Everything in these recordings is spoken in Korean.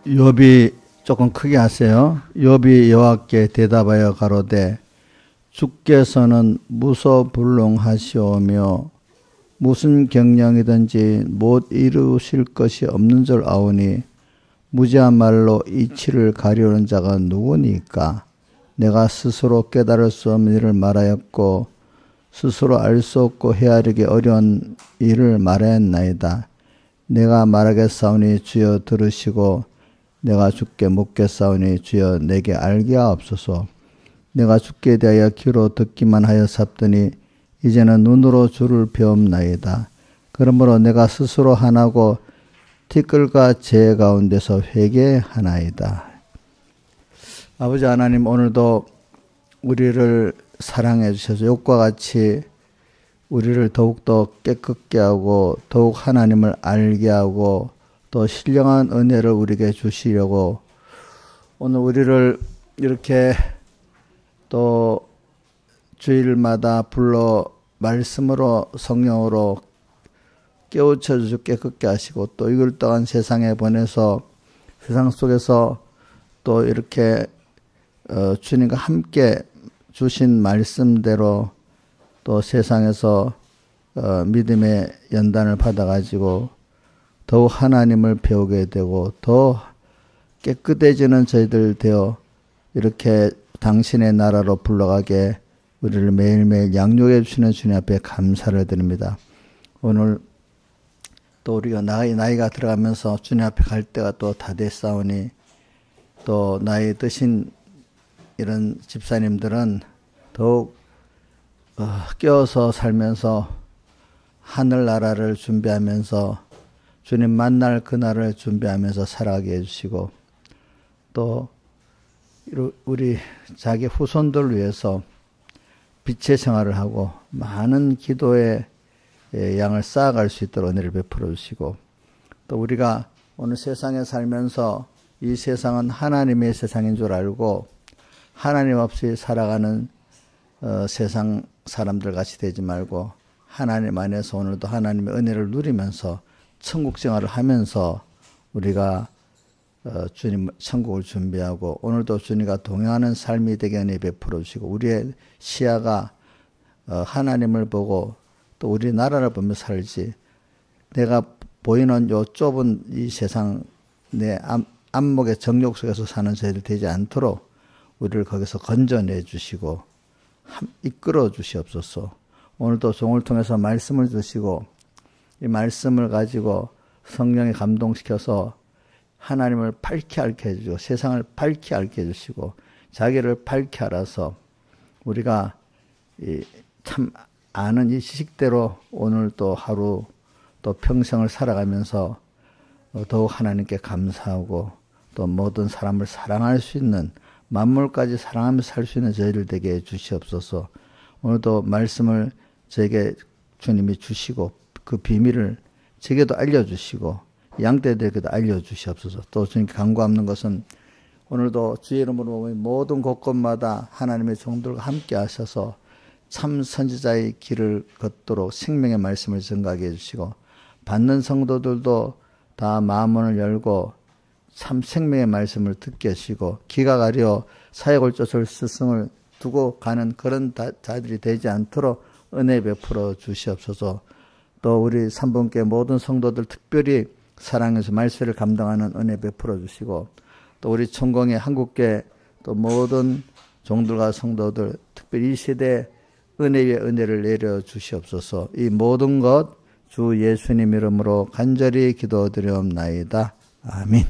욥이 조금 크게 하세요. 욥이 여호와께 대답하여 가로되 주께서는 무소불능하시오며 무슨 경영이든지 못 이루실 것이 없는 줄 아오니 무지한 말로 이치를 가리우는 자가 누구니까? 내가 스스로 깨달을 수 없는 일을 말하였고 스스로 알 수 없고 헤아리기 어려운 일을 말하였나이다. 내가 말하겠사오니 주여 들으시고 내가 주께 묻겠사오니 주여 내게 알게 하옵소서. 내가 주께 대하여 귀로 듣기만 하여 삽더니 이제는 눈으로 주를 배움나이다. 그러므로 내가 스스로 하나고 티끌과 재 가운데서 회개하나이다. 아버지 하나님, 오늘도 우리를 사랑해 주셔서 욥과 같이 우리를 더욱더 깨끗게 하고 더욱 하나님을 알게 하고 또 신령한 은혜를 우리에게 주시려고 오늘 우리를 이렇게 또 주일마다 불러 말씀으로 성령으로 깨우쳐 주시고 깨끗게 하시고 또 이걸 또한 세상에 보내서 세상 속에서 또 이렇게 주님과 함께 주신 말씀대로 또 세상에서 믿음의 연단을 받아가지고 더욱 하나님을 배우게 되고 더 깨끗해지는 저희들 되어 이렇게 당신의 나라로 불러가게 우리를 매일매일 양육해 주시는 주님 앞에 감사를 드립니다. 오늘 또 우리가 나이가 들어가면서 주님 앞에 갈 때가 또 다 됐사오니 또 나이 드신 이런 집사님들은 더욱 깨어서 살면서 하늘나라를 준비하면서 주님 만날 그날을 준비하면서 살아가게 해주시고 또 우리 자기 후손들 위해서 빛의 생활을 하고 많은 기도의 양을 쌓아갈 수 있도록 은혜를 베풀어 주시고 또 우리가 오늘 세상에 살면서 이 세상은 하나님의 세상인 줄 알고 하나님 없이 살아가는 세상 사람들 같이 되지 말고 하나님 안에서 오늘도 하나님의 은혜를 누리면서 천국 생활을 하면서 우리가 주님 천국을 준비하고 오늘도 주님과 동행하는 삶이 되게 은혜 베풀어 주시고 우리의 시야가 하나님을 보고 또 우리 나라를 보며 살지 내가 보이는 요 좁은 이 세상 내 안목의 정욕 속에서 사는 저희들 되지 않도록 우리를 거기서 건져내 주시고 이끌어 주시옵소서. 오늘도 종을 통해서 말씀을 주시고 이 말씀을 가지고 성령에 감동시켜서 하나님을 밝게 알게 해주시고 세상을 밝게 알게 해주시고 자기를 밝게 알아서 우리가 참 아는 이 지식대로 오늘 또 하루 또 평생을 살아가면서 더욱 하나님께 감사하고 또 모든 사람을 사랑할 수 있는 만물까지 사랑하며 살 수 있는 저희를 되게 해 주시옵소서. 오늘도 말씀을 저에게 주님이 주시고 그 비밀을 제게도 알려주시고 양떼들에게도 알려주시옵소서. 또 주님께 간구하는 것은 오늘도 주의 이름으로 모든 곳곳마다 하나님의 종들과 함께 하셔서 참 선지자의 길을 걷도록 생명의 말씀을 전가하게 해주시고 받는 성도들도 다 마음문을 열고 참 생명의 말씀을 듣게 하시고 기가 가려 사역을 쫓을 스승을 두고 가는 그런 자들이 되지 않도록 은혜 베풀어 주시옵소서. 또 우리 삼분께 모든 성도들 특별히 사랑해서 말세를 감당하는 은혜 베풀어 주시고 또 우리 천공의 한국계 또 모든 종들과 성도들 특별히 이 시대에 은혜 위에 은혜를 내려 주시옵소서. 이 모든 것 주 예수님 이름으로 간절히 기도드리옵나이다. 아멘.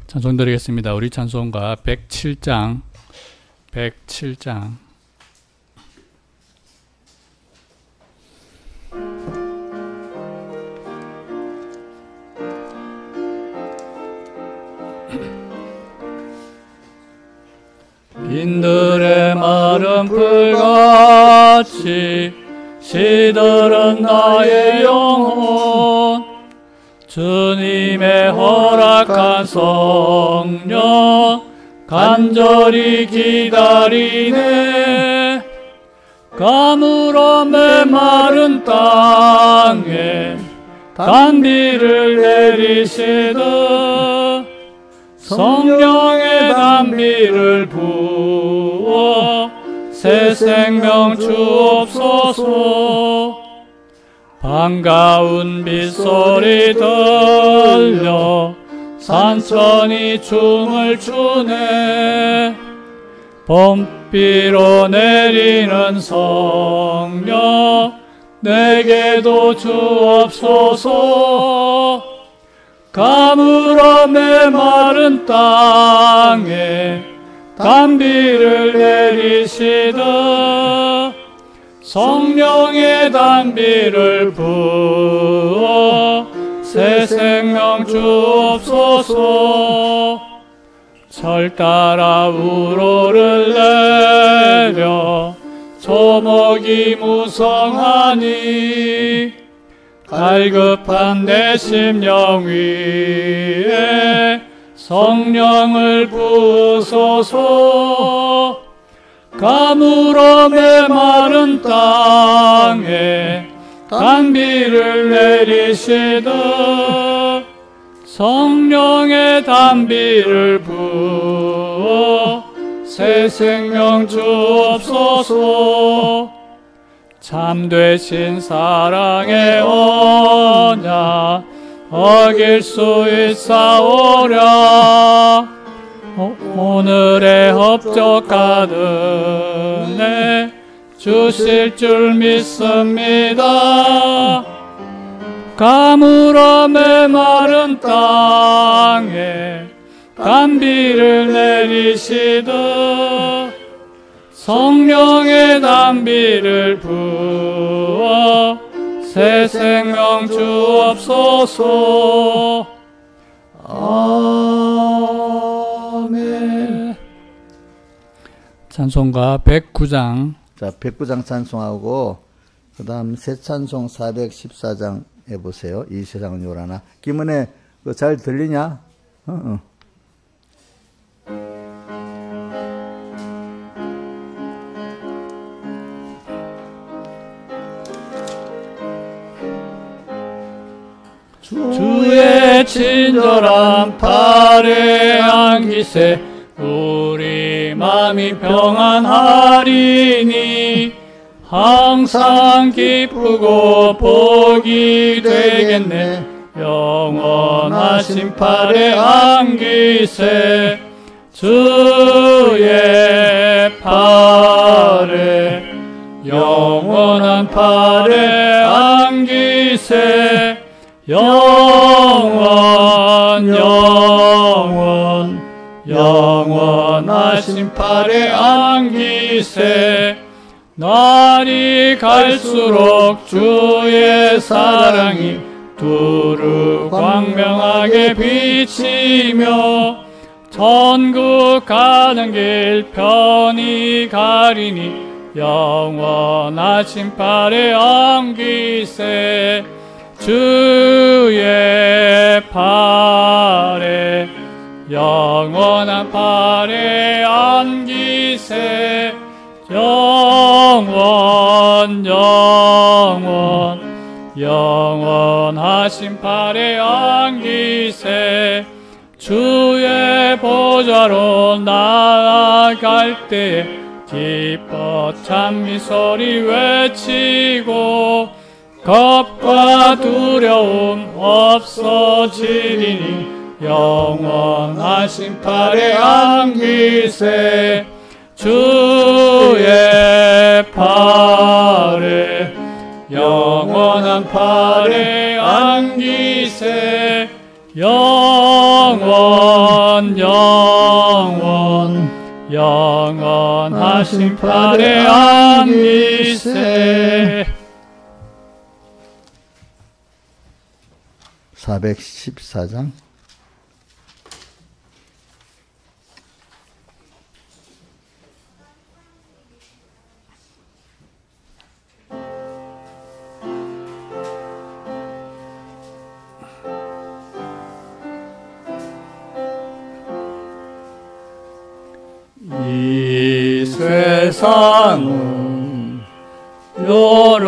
찬송 드리겠습니다. 우리 찬송가 107장 빈들의 마른 풀같이 시들은 나의 영혼 주님의 허락한 성령 간절히 기다리네. 가물어 메마른 땅에 단비를 내리시듯 성령의 단비를 부어 새 생명 주옵소서. 반가운 빗소리 들려 산천이 춤을 추네. 봄비로 내리는 성령 내게도 주옵소서. 가물어 메마른 땅에 단비를 내리시듯 성령의 단비를 부어 새 생명 주옵소서. 철 따라 우로를 내려 초목이 무성하니 갈급한 내 심령 위에 성령을 부으소서. 가물어 메마른 땅에 단비를 내리시듯 성령의 단비를 부어 새 생명 주옵소서. 참되신 사랑의 언약 어길 수 있사오랴. 오늘의 업적하듯 내 주실 줄 믿습니다. 가물어 메마른 땅에 단비를 내리시듯 성령의 단비를 부어 새 생명 주옵소서. 아멘. 찬송가 109장. 자, 109장 찬송하고 그 다음 새 찬송 414장 해보세요. 이 세상은 요라나. 김은혜, 그거 잘 들리냐? 주의 친절한 팔에 안기세 우리 맘이 평안하리니 항상 기쁘고 복이 되겠네. 영원하신 팔에 안기세 주의 팔에 영원한 팔에 안기세 영원하신 팔에 안기세. 날이 갈수록 주의 사랑이 두루 광명하게 비치며 천국 가는 길 편히 가리니 영원하신 팔에 안기세 주의 팔에 영원한 팔에 안기세 영원하신 팔에 안기세 주의 보좌로 나아갈 때에 기뻐 찬미 소리 외치고 겁과 두려움 없어지리니 영원하신 팔에 안기세 주의 팔에 영원한 팔에 안기세 영원하신 팔에 안기세. 414장. 이 세상은 요란하나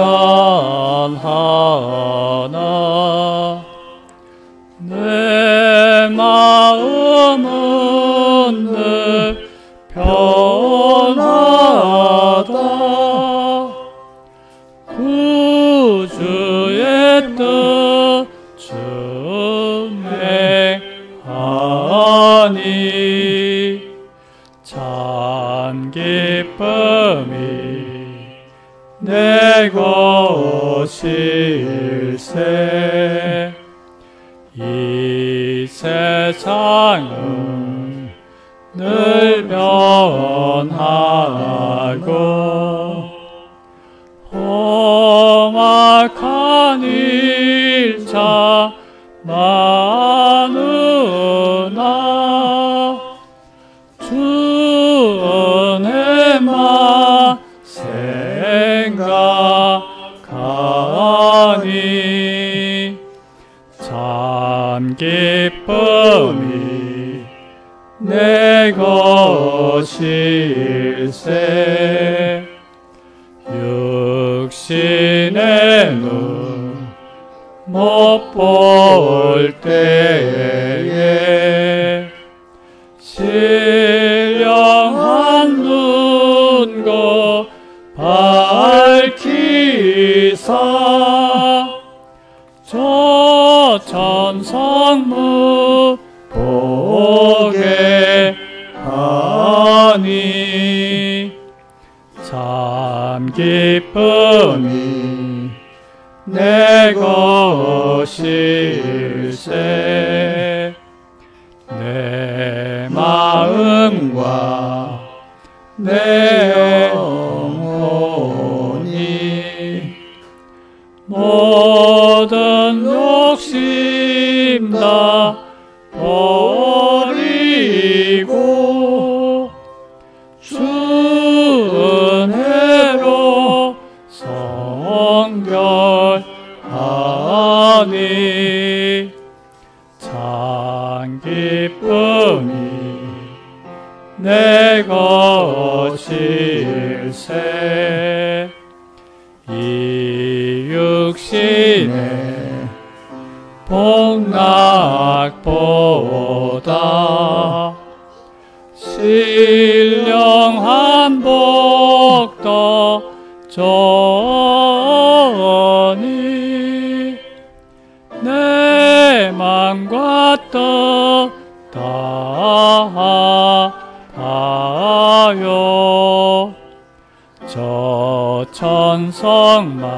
주의 뜻 준행하니 참 기쁨이 내 것일세. 이 세상은 늘 변하고 험악한 일자 많으나 주 은혜만 생각하니 참 기쁨이 내 것일세. 육신의 눈 못 볼 때에 신령한 눈과 밝히사 저 천성무 보게 하니 참 기쁨이 내 것일세. 내 마음과 내 영혼이 모든 욕심 다 버리고 주 은혜로 성결하니 참 기쁨이 내 것일세. 이 육신의 복락보다 신령한 복도 좋으니 내 맘과 뜻 다하여 저 천성만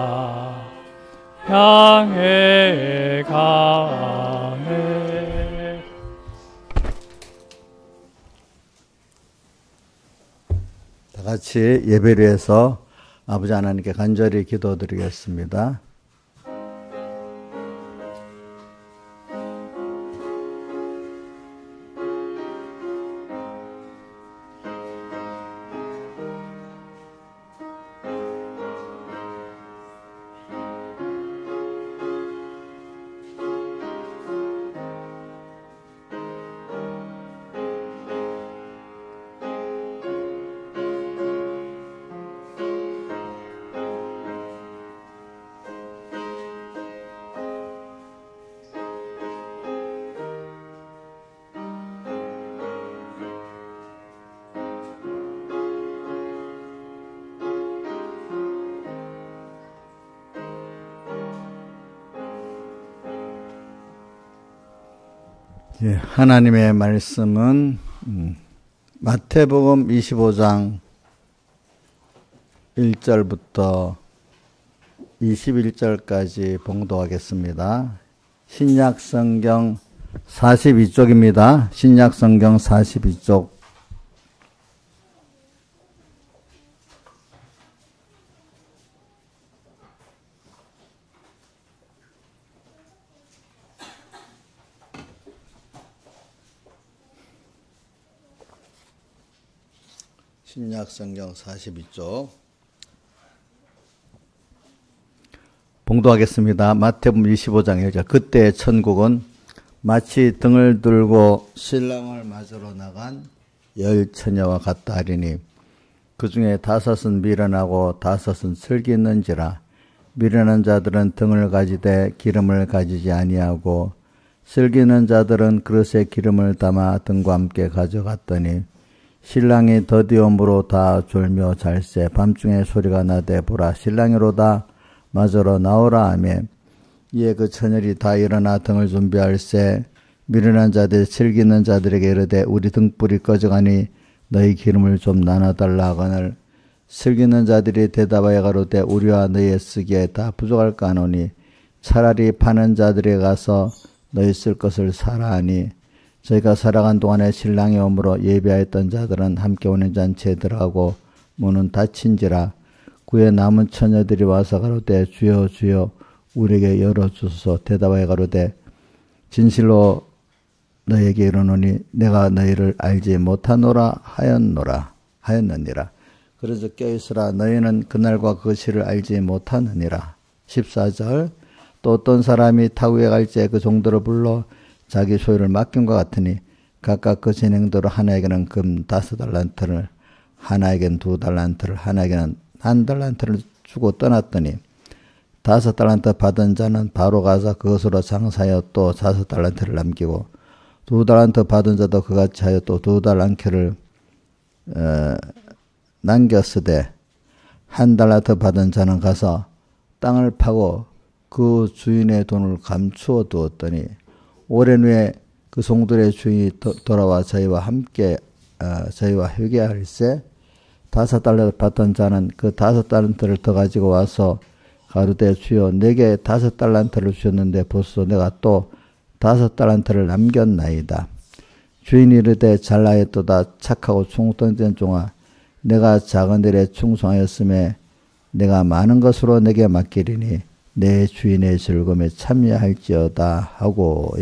향해 가네. 다 같이 예배를 해서 아버지 하나님께 간절히 기도드리겠습니다. 예, 하나님의 말씀은 마태복음 25장 1절부터 21절까지 봉독하겠습니다. 신약성경 42쪽입니다. 신약성경 42쪽. 신약성경 42쪽 봉독하겠습니다. 마태복음 25장 1절. 그때 천국은 마치 등을 들고 신랑을 맞으러 나간 10처녀와 같다 하리니 그 중에 5은 미련하고 5은 슬기 있는지라. 미련한 자들은 등을 가지되 기름을 가지지 아니하고 슬기 있는 자들은 그릇에 기름을 담아 등과 함께 가져갔더니 신랑이 더디옴으로 다 졸며 잘세. 밤중에 소리가 나되 보라 신랑이로다 맞으러 나오라 하며 이에 그 처녀리 다 일어나 등을 준비할세 미련한 자들 슬기는 자들에게 이르되 우리 등불이 꺼져가니 너희 기름을 좀 나눠달라 하거늘 슬기는 자들이 대답하여 가로되 우리와 너희의 쓰기에 다 부족할까 하노니 차라리 파는 자들에게 가서 너희 쓸 것을 사라 하니 저희가 살아간 동안에 신랑이 오므로 예비하였던 자들은 함께 오는 잔치에 들어가고 문은 닫힌지라 그의 남은 처녀들이 와서 가로되 주여 주여 우리에게 열어주소서 대답하여 가로되 진실로 너희에게 이르노니 내가 너희를 알지 못하노라 하였느니라. 그래서 껴있으라 너희는 그날과 그 시를 알지 못하느니라. 14절 또 어떤 사람이 타국에 갈지에 그 종들을 불러 자기 소유를 맡긴 것 같으니 각각 그 진행대로 하나에게는 금 5달란트를 하나에게는 2달란트를 하나에게는 1달란트를 주고 떠났더니 5달란트 받은 자는 바로 가서 그것으로 장사하여 또 5달란트를 남기고 2달란트 받은 자도 그같이 하여 또 2달란트를 남겼으되 1달란트 받은 자는 가서 땅을 파고 그 주인의 돈을 감추어 두었더니 오랜 후에 그 종들의 주인이 돌아와 저희와 함께 저희와 회개할세 5달란트 받던 자는 그 5달란트를 더 가지고 와서 가로되 주여 내게 5달란트를 주셨는데 보소 내가 또 5달란트를 남겼나이다. 주인이 이르되 잘하였도다 착하고 충성된 종아 내가 작은 일에 충성하였음에 내가 많은 것으로 내게 맡기리니 내 주인의 즐거움에 참여할지어다 하고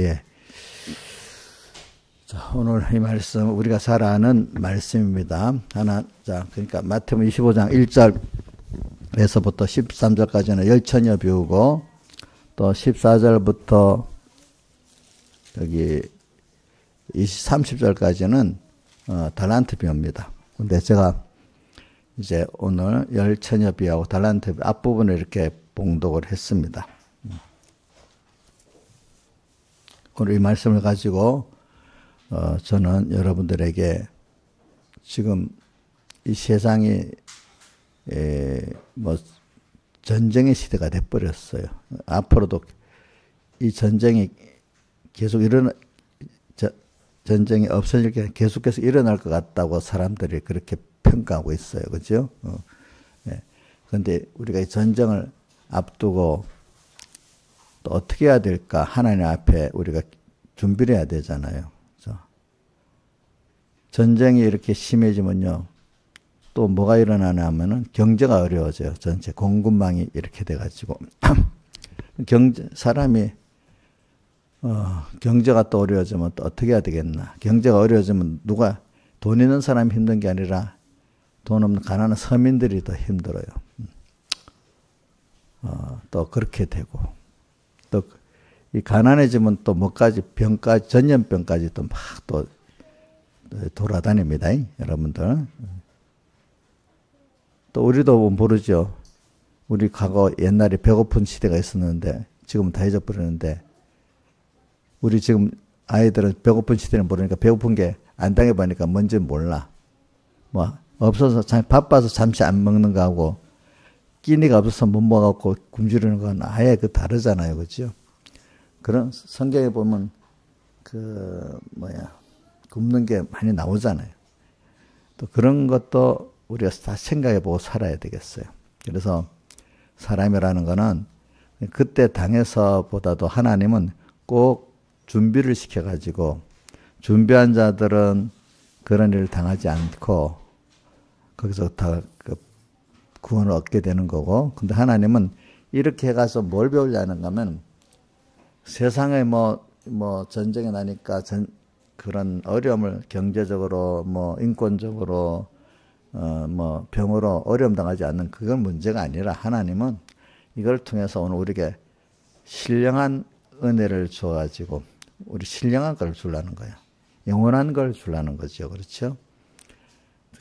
자, 오늘 이 말씀 우리가 잘 아는 말씀입니다. 그러니까 마태복음 25장 1절에서부터 13절까지는 열처녀 비우고 또 14절부터 여기 30절까지는 달란트 비웁니다. 근데 제가 이제 오늘 열처녀 비하고 달란트 앞부분을 이렇게 봉독을 했습니다. 오늘 이 말씀을 가지고 저는 여러분들에게 지금 이 세상이 뭐 전쟁의 시대가 돼버렸어요. 앞으로도 이 전쟁이 계속 전쟁이 없어질 게 계속해서 일어날 것 같다고 사람들이 그렇게 평가하고 있어요. 그죠? 그런데 우리가 이 전쟁을 앞두고 또 어떻게 해야 될까? 하나님 앞에 우리가 준비를 해야 되잖아요. 그렇죠? 전쟁이 이렇게 심해지면요. 또 뭐가 일어나냐면은 경제가 어려워져요. 전체 공급망이 이렇게 돼가지고. 사람이 경제가 또 어려워지면 또 어떻게 해야 되겠나. 경제가 어려워지면 돈 있는 사람이 힘든 게 아니라 돈 없는 가난한 서민들이 더 힘들어요. 또 그렇게 되고 또 이 가난해지면 또 뭐까지 병까지 전염병까지 또 막 또 돌아다닙니다. 여러분들. 또 우리도 모르죠. 우리 과거 옛날에 배고픈 시대가 있었는데 지금은 다 잊어버렸는데 우리 지금 아이들은 배고픈 시대는 모르니까 배고픈 게 안 당해보니까 뭔지 몰라. 뭐 없어서 바빠서 잠시 안 먹는 거하고 끼니가 없어서 못 먹어갖고 굶주리는 건 아예 다르잖아요. 그죠? 그런 성경에 보면 굶는 게 많이 나오잖아요. 또 그런 것도 우리가 다 생각해보고 살아야 되겠어요. 그래서 사람이라는 거는 그때 당해서보다도 하나님은 꼭 준비를 시켜가지고 준비한 자들은 그런 일을 당하지 않고 거기서 다 구원을 얻게 되는 거고, 근데 하나님은 이렇게 해가서 뭘 배우려는 거면 세상에 뭐 전쟁이 나니까 그런 어려움을 경제적으로 인권적으로 병으로 어려움 당하지 않는 그건 문제가 아니라 하나님은 이걸 통해서 오늘 우리에게 신령한 은혜를 줘가지고 우리 신령한 걸 주려는 거예요. 영원한 걸 주려는 거죠. 그렇죠?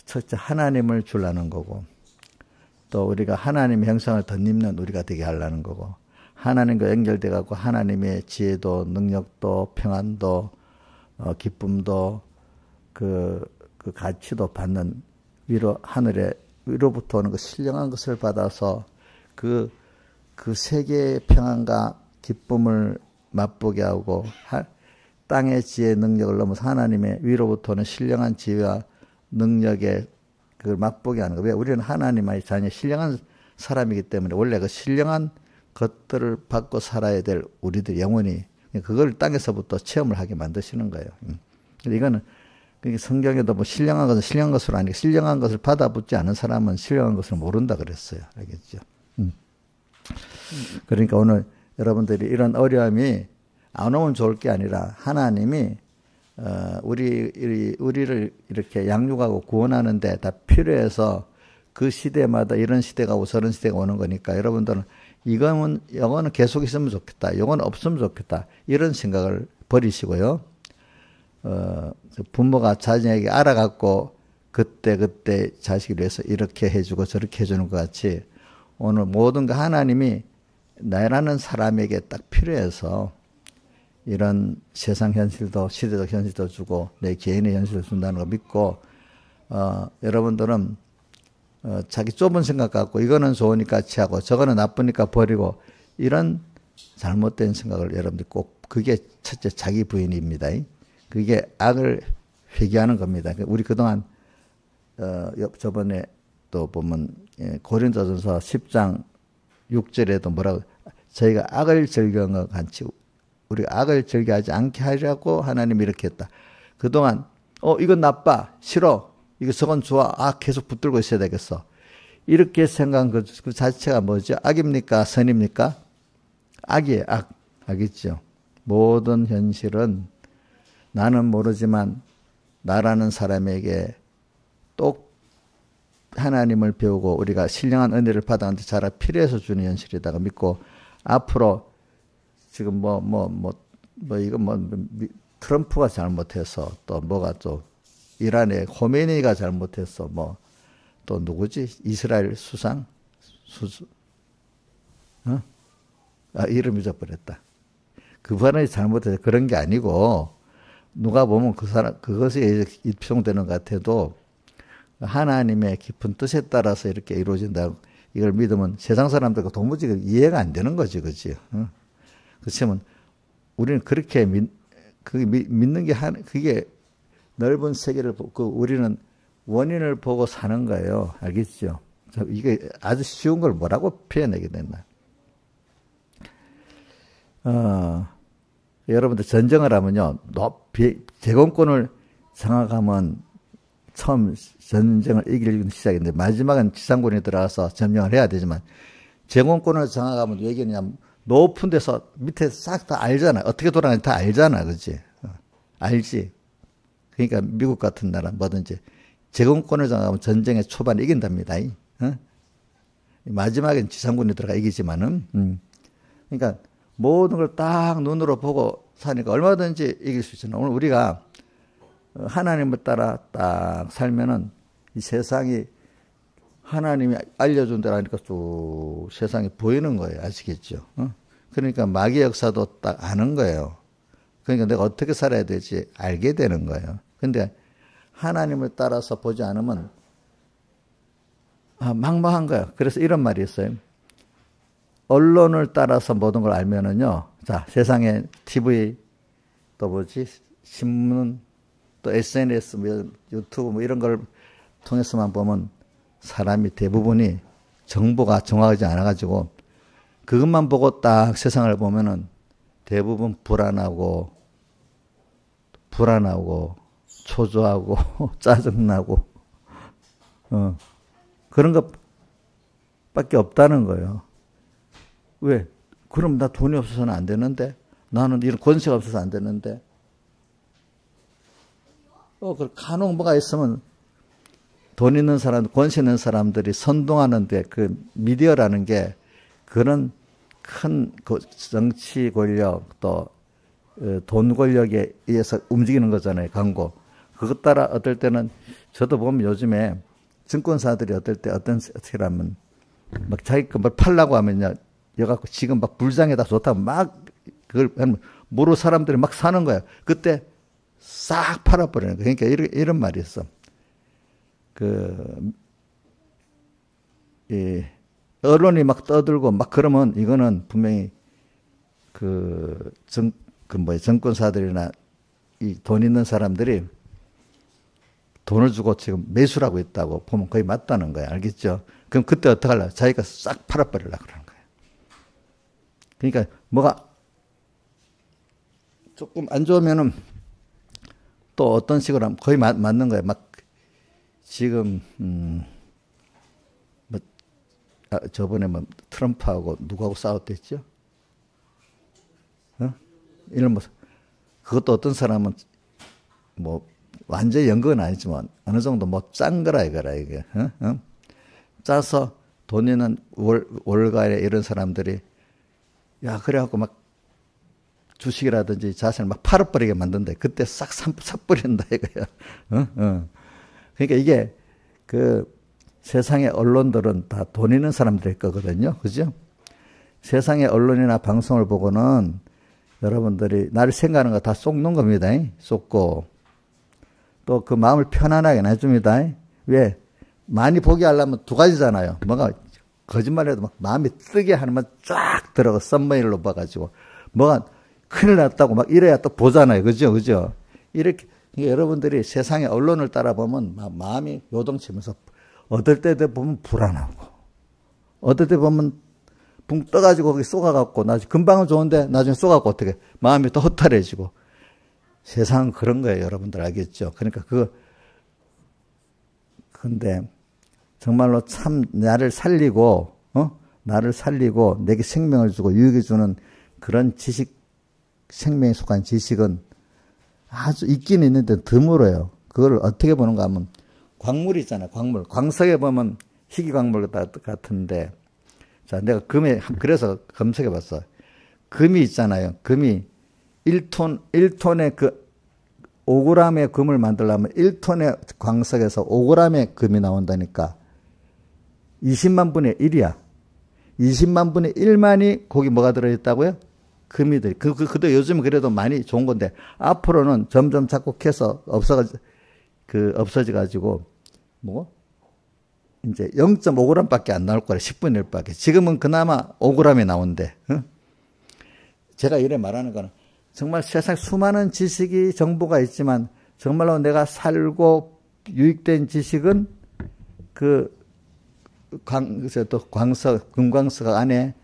첫째 하나님을 주려는 거고 또 우리가 하나님의 형상을 덧입는 우리가 되게 하려는 거고 하나님과 연결돼 갖고 하나님의 지혜도 능력도 평안도 기쁨도 그 가치도 받는 하늘의 위로부터 오는 그 신령한 것을 받아서 그 세계의 평안과 기쁨을 맛보게 하고 땅의 지혜의 능력을 넘어서 하나님의 위로부터는 신령한 지혜와 능력의 그걸 맛보게 하는 거예요. 왜? 우리는 하나님의 자녀 신령한 사람이기 때문에 원래 그 신령한 것들을 받고 살아야 될 우리들 영혼이 그걸 땅에서부터 체험을 하게 만드시는 거예요. 이거는 성경에도 뭐 신령한 것은 신령한 것으로 아니고 신령한 것을 받아붙지 않은 사람은 신령한 것을 모른다 그랬어요. 알겠죠? 그러니까 오늘 여러분들이 이런 어려움이 안 오면 좋을 게 아니라 하나님이 우리를 이렇게 양육하고 구원하는데 다 필요해서 그 시대마다 이런 시대가 오고 저런 시대가 오는 거니까 여러분들은 이거는 계속 있으면 좋겠다. 이거는 없으면 좋겠다. 이런 생각을 버리시고요. 부모가 자녀에게 알아갖고 그때 자식을 위해서 이렇게 해주고 저렇게 해주는 것 같이 오늘 모든 거 하나님이 나라는 사람에게 딱 필요해서 이런 세상 현실도 시대적 현실도 주고 내 개인의 현실을 준다는 거 믿고 여러분들은 자기 좁은 생각 갖고 이거는 좋으니까 취하고 저거는 나쁘니까 버리고 이런 잘못된 생각을 여러분들 꼭 그게 첫째 자기 부인입니다. 그게 악을 회개하는 겁니다. 우리 그동안 저번에 또 보면 고린도전서 10장 6절에도 뭐라고 저희가 악을 즐겨한 것 같이 우리가 악을 즐겨하지 않게 하려고 하나님이 이렇게 했다. 그동안 이건 나빠 싫어 이거 저건 좋아 계속 붙들고 있어야 되겠어 이렇게 생각한 그 자체가 뭐죠? 악입니까? 선입니까? 악이에요. 악이죠. 모든 현실은 나는 모르지만 나라는 사람에게 또 하나님을 배우고 우리가 신령한 은혜를 받아가는데 자라 필요해서 주는 현실이다가 믿고 앞으로 지금 트럼프가 잘못해서 또 뭐가 또 이란의 khomeini가 잘못해서 또 누구지? 이스라엘 수상? 이름 잊어버렸다. 그분이 잘못해서 그런 게 아니고 누가 보면 그것이 입증되는 것 같아도 하나님의 깊은 뜻에 따라서 이렇게 이루어진다고 이걸 믿으면 세상 사람들과 도무지 이해가 안 되는 거지, 그렇지? 그렇지만 우리는 그렇게 믿는 게 그게 넓은 세계를 보고 우리는 원인을 보고 사는 거예요. 알겠죠? 이게 아주 쉬운 걸 뭐라고 표현하게 됐나? 여러분들 전쟁을 하면요, 제공권을 장악하면 처음 전쟁을 이기는 시작인데 마지막은 지상군이 들어가서 점령을 해야 되지만 제공권을 장악하면 왜 그러냐면 높은 데서 밑에 싹 다 알잖아. 어떻게 돌아가는지 다 알잖아. 그렇지? 알지? 그러니까 미국 같은 나라 뭐든지 제공권을 장악하면 전쟁의 초반에 이긴답니다. 마지막엔 지상군이 들어가 이기지만은 그러니까 모든 걸 딱 눈으로 보고 사니까 얼마든지 이길 수 있잖아. 오늘 우리가 하나님을 따라 딱 살면은 이 세상이 하나님이 알려준 대로 하니까 쭉 세상이 보이는 거예요. 아시겠죠? 그러니까 마귀 역사도 딱 아는 거예요. 그러니까 내가 어떻게 살아야 될지 알게 되는 거예요. 근데 하나님을 따라서 보지 않으면 막막한 거예요. 그래서 이런 말이 있어요. 언론을 따라서 모든 걸 알면은요. 자, 세상에 TV 또 뭐지? 신문 또 SNS 유튜브 이런 걸 통해서만 보면 사람이 대부분이 정보가 정확하지 않아 가지고 그것만 보고 딱 세상을 보면은 대부분 불안하고 초조하고 짜증나고 그런 것밖에 없다는 거예요. 왜? 그럼 나 돈이 없어서는 안 되는데 나는 이런 권세가 없어서 안 되는데 간혹 뭐가 있으면 돈 있는 사람, 권세 있는 사람들이 선동하는데 그 미디어라는 게 그런 큰 정치 권력 또 돈 권력에 의해서 움직이는 거잖아요. 광고. 그것 따라 어떨 때는 저도 보면 요즘에 증권사들이 어떻게 하면 막 자기 거 뭘 팔라고 하면요. 여갖고 지금 막 불장에다 좋다고 막 그걸 모르는 사람들이 막 사는 거예요. 그때 싹 팔아버리는 거예요. 그러니까 이런 말이 있어. 언론이 막 떠들고 막 그러면 이거는 분명히 정권사들이나 이 돈 있는 사람들이 돈을 주고 지금 매수를 하고 있다고 보면 거의 맞다는 거야. 알겠죠? 그럼 그때 어떻게 하려고? 자기가 싹 팔아버리려고 그러는 거예요. 그러니까 뭐가 조금 안 좋으면은 또 어떤 식으로 하면 거의 맞는 거예요. 막 지금 저번에 뭐 트럼프하고 누구하고 싸웠댔죠? 이런 그것도 어떤 사람은 뭐 완전히 연극은 아니지만 어느 정도 뭐 짠 거라 이거라 이게. 짜서 돈 있는 월가에 이런 사람들이 야 그래갖고 막 주식이라든지 자산을 막 팔아버리게 만든다. 그때 싹 사버린다 이거야. 그러니까 이게 그 세상의 언론들은 다 돈 있는 사람들일 거거든요. 그죠? 세상의 언론이나 방송을 보고는 여러분들이 나를 생각하는 거 다 쏙는 겁니다. 쏙고. 또 그 마음을 편안하게 해줍니다. 왜? 많이 보게 하려면 두 가지잖아요. 뭐가 거짓말해도 막 마음이 뜨게 하면 쫙 들어가 썸네일로 봐가지고 뭐가 큰일 났다고 막 이래야 또 보잖아요. 그죠? 그죠? 이렇게 여러분들이 세상의 언론을 따라보면 마음이 요동치면서 어떨 때 보면 불안하고 어떨 때 보면 붕 떠가지고 거기 쏘가갖고 나중에 금방은 좋은데 나중에 쏘가갖고 어떻게 마음이 또 허탈해지고 세상은 그런 거예요. 여러분들 알겠죠? 그러니까 근데 정말로 참 나를 살리고 내게 생명을 주고 유익을 주는 그런 지식, 생명에 속한 지식은 아주 있긴 있는데 드물어요. 그걸 어떻게 보는가 하면 광물 있잖아요. 광물. 광석에 보면 희귀 광물 같은데 자, 내가 그래서 검색해 봤어. 금이 있잖아요. 금이 1톤의 그 5g의 금을 만들려면 1톤의 광석에서 5g의 금이 나온다니까 20만 분의 1이야. 20만 분의 1만이 거기 뭐가 들어있다고요? 금이 들어. 그도 요즘 그래도 많이 좋은 건데 앞으로는 점점 자꾸 해서 없어져가지고 이제 0.5g밖에 안 나올 거라. 10분의 1밖에. 지금은 그나마 5g이 나온대. 제가 이래 말하는 거는 정말 세상 수많은 지식이 정보가 있지만 정말로 내가 살고 유익된 지식은 또 금광석 안에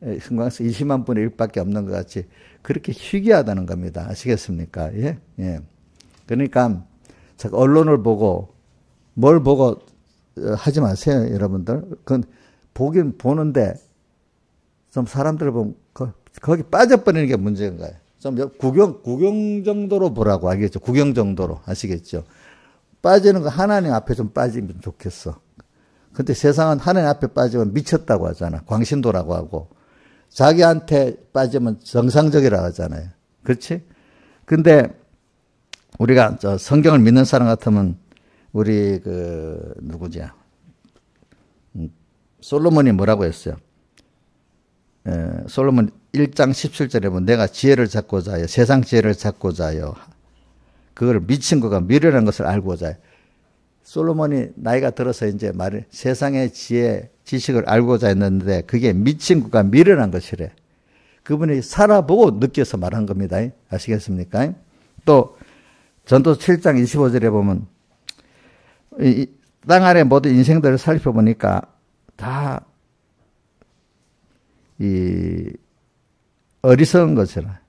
금광석 20만 분의 1밖에 없는 것 같이 그렇게 희귀하다는 겁니다. 아시겠습니까? 예? 예. 그러니까 언론을 보고 뭘 보고 하지 마세요, 여러분들. 그건 보긴 보는데 좀 사람들 보면 거기 빠져버리는 게 문제인 거예요. 좀 구경 정도로 보라고 알겠죠? 구경 정도로 아시겠죠? 빠지는 거 하나님 앞에 좀 빠지면 좋겠어. 근데 세상은 하나님 앞에 빠지면 미쳤다고 하잖아. 광신도라고 하고. 자기한테 빠지면 정상적이라고 하잖아요. 그렇지? 근데 우리가 성경을 믿는 사람 같으면 우리 누구냐? 솔로몬이 뭐라고 했어요? 솔로몬 1장 17절에 보면 내가 지혜를 찾고자 하여 세상 지혜를 찾고자 하여 그걸 미친 것과 미련한 것을 알고자 해요. 솔로몬이 나이가 들어서 이제 세상의 지혜, 지식을 알고자 했는데 그게 미친 것과 미련한 것이래. 그분이 살아보고 느껴서 말한 겁니다. 아시겠습니까? 또 전도 7장 25절에 보면 땅 아래 모든 인생들을 살펴보니까 다 어리석은 것이라.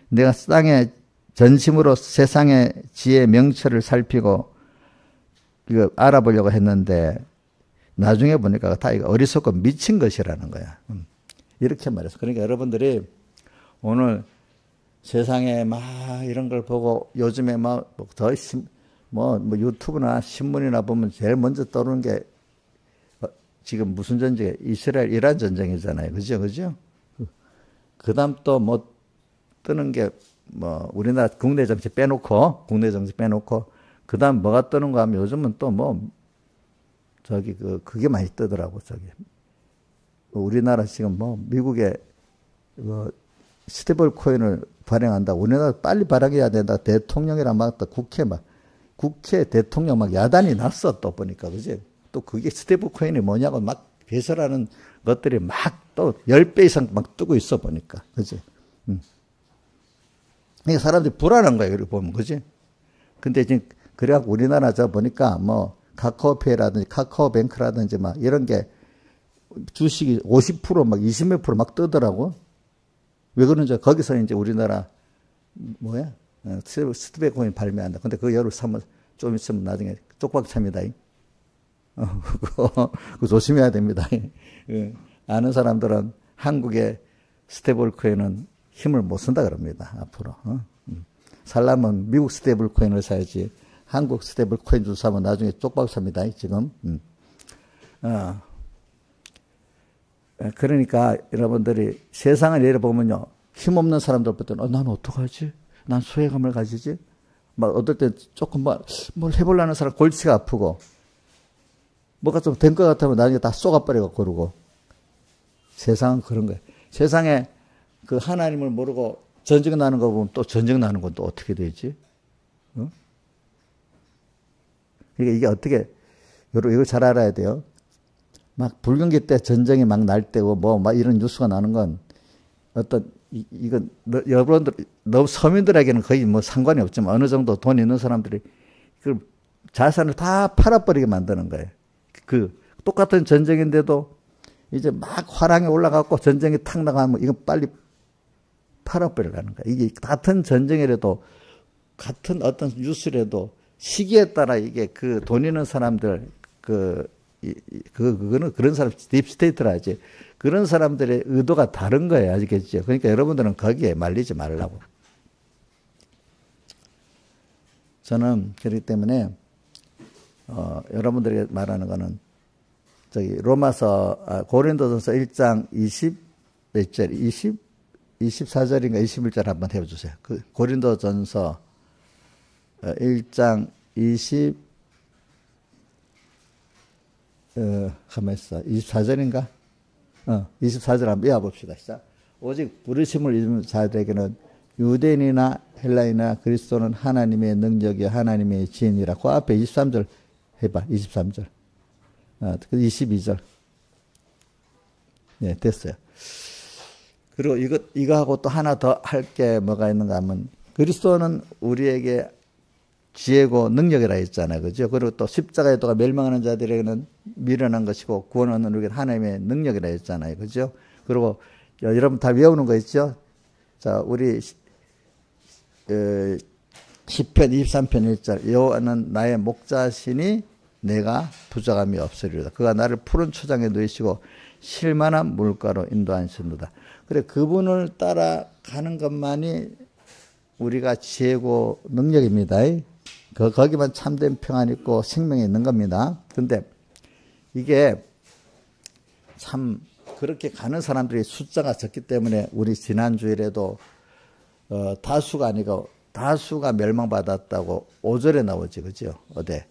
내가 땅에 전심으로 세상의 지혜 명철을 살피고 이거 알아보려고 했는데 나중에 보니까 다 이거 어리석고 미친 것이라는 거야. 이렇게 말했어. 그러니까 여러분들이 오늘 세상에 막 이런 걸 보고 요즘에 유튜브나 신문이나 보면 제일 먼저 떠오르는 게 지금 무슨 전쟁이에요? 이스라엘 이란 전쟁이잖아요. 그죠? 그 다음 또 뜨는 게 우리나라 국내 정치 빼놓고 그 다음 뭐가 뜨는가 하면 요즘은 또 그게 많이 뜨더라고. 우리나라 지금 미국에 스테이블 코인을 발행한다. 우리나라 빨리 발행해야 된다. 대통령이랑 국회 대통령 야단이 났어. 또 보니까. 그지? 또 그게 스테이블 코인이 뭐냐고 막 개설하는 것들이 또 10배 이상 막 뜨고 있어 보니까. 그지? 그러니까 사람들이 불안한 거예요. 이렇게 보면, 그지? 근데 지금, 그래갖고 우리나라 저 보니까 뭐, 카카오페이라든지 카카오뱅크라든지 막 이런 게 주식이 50% 20몇 프로 막 뜨더라고. 왜 그런지 거기서 이제 우리나라, 뭐야? 스테이블코인 발매한다. 근데 그거 여러분 좀 있으면 나중에 쪽박찹니다. 그거 조심해야 됩니다. 아는 사람들은 한국의 스테이블코인은 힘을 못 쓴다 그럽니다. 앞으로. 살려면 미국 스테이블코인을 사야지 한국 스테이블코인 좀 사면 나중에 쪽박삽니다. 지금. 그러니까 여러분들이 세상을 열어보면요. 힘없는 사람들부터는 난 어떡하지? 난 소외감을 가지지? 막 어떨 때 조금 뭘 해보려는 사람 골치가 아프고 뭐가 좀 된 것 같으면 나중에 다 쏘가버리고 그러고. 세상은 그런 거예요. 세상에 그 하나님을 모르고 전쟁 나는 거 보면 또 전쟁 나는 건 또 어떻게 되지? 그러니까 이게 어떻게, 이걸 잘 알아야 돼요. 막 불경기 때 전쟁이 막 날 때고 막 이런 뉴스가 나는 건 어떤, 이건 여러분들, 너무 서민들에게는 거의 뭐 상관이 없지만 어느 정도 돈 있는 사람들이 그 자산을 다 팔아버리게 만드는 거예요. 그 똑같은 전쟁인데도 이제 막 화랑이 올라가고 전쟁이 탁 나가면 이건 빨리 팔아버리라는 거예요. 이게 같은 전쟁이라도 같은 어떤 뉴스라도 시기에 따라 이게 그 돈 있는 사람들 그거는 그런 사람 딥스테이트라 하지. 그런 사람들의 의도가 다른 거예요. 아시겠죠? 그러니까 여러분들은 거기에 말리지 말라고. 저는 그렇기 때문에 여러분들에게 말하는 거는 저기 로마서 고린도전서 1장 몇 절? 24절인가 21절 한번 해주세요. 그 고린도전서 1장 가만 있어. 24절인가? 24절 한번 외워봅시다. 시작. 오직 부르심을 입은 자들에게는 유대인이나 헬라인이나 그리스도는 하나님의 능력이 하나님의 지혜니라. 그 앞에 23절 해봐. 23절. 22절. 네, 됐어요. 그리고 이거 하고 또 하나 더 할 게 뭐가 있는가 하면 그리스도는 우리에게 지혜고 능력이라 했잖아요. 그죠? 그리고 또 십자가의 도가 멸망하는 자들에게는 미련한 것이고 구원 얻는 우리에게는 하나님의 능력이라 했잖아요. 그죠? 그리고 여러분 다 외우는 거 있죠? 자, 우리 시편 23편 1절 여호와는 나의 목자시니 내가 부족함이 없으리로다. 그가 나를 푸른 초장에 누이시고 실만한 물가로 인도하시는도다. 그래, 그분을 따라가는 것만이 우리가 지혜고 능력입니다. 거기만 참된 평안 있고 생명이 있는 겁니다. 근데 이게 참 그렇게 가는 사람들이 숫자가 적기 때문에 우리 지난주일에도 다수가 아니고 다수가 멸망받았다고 5절에 나오지. 그죠? 어디?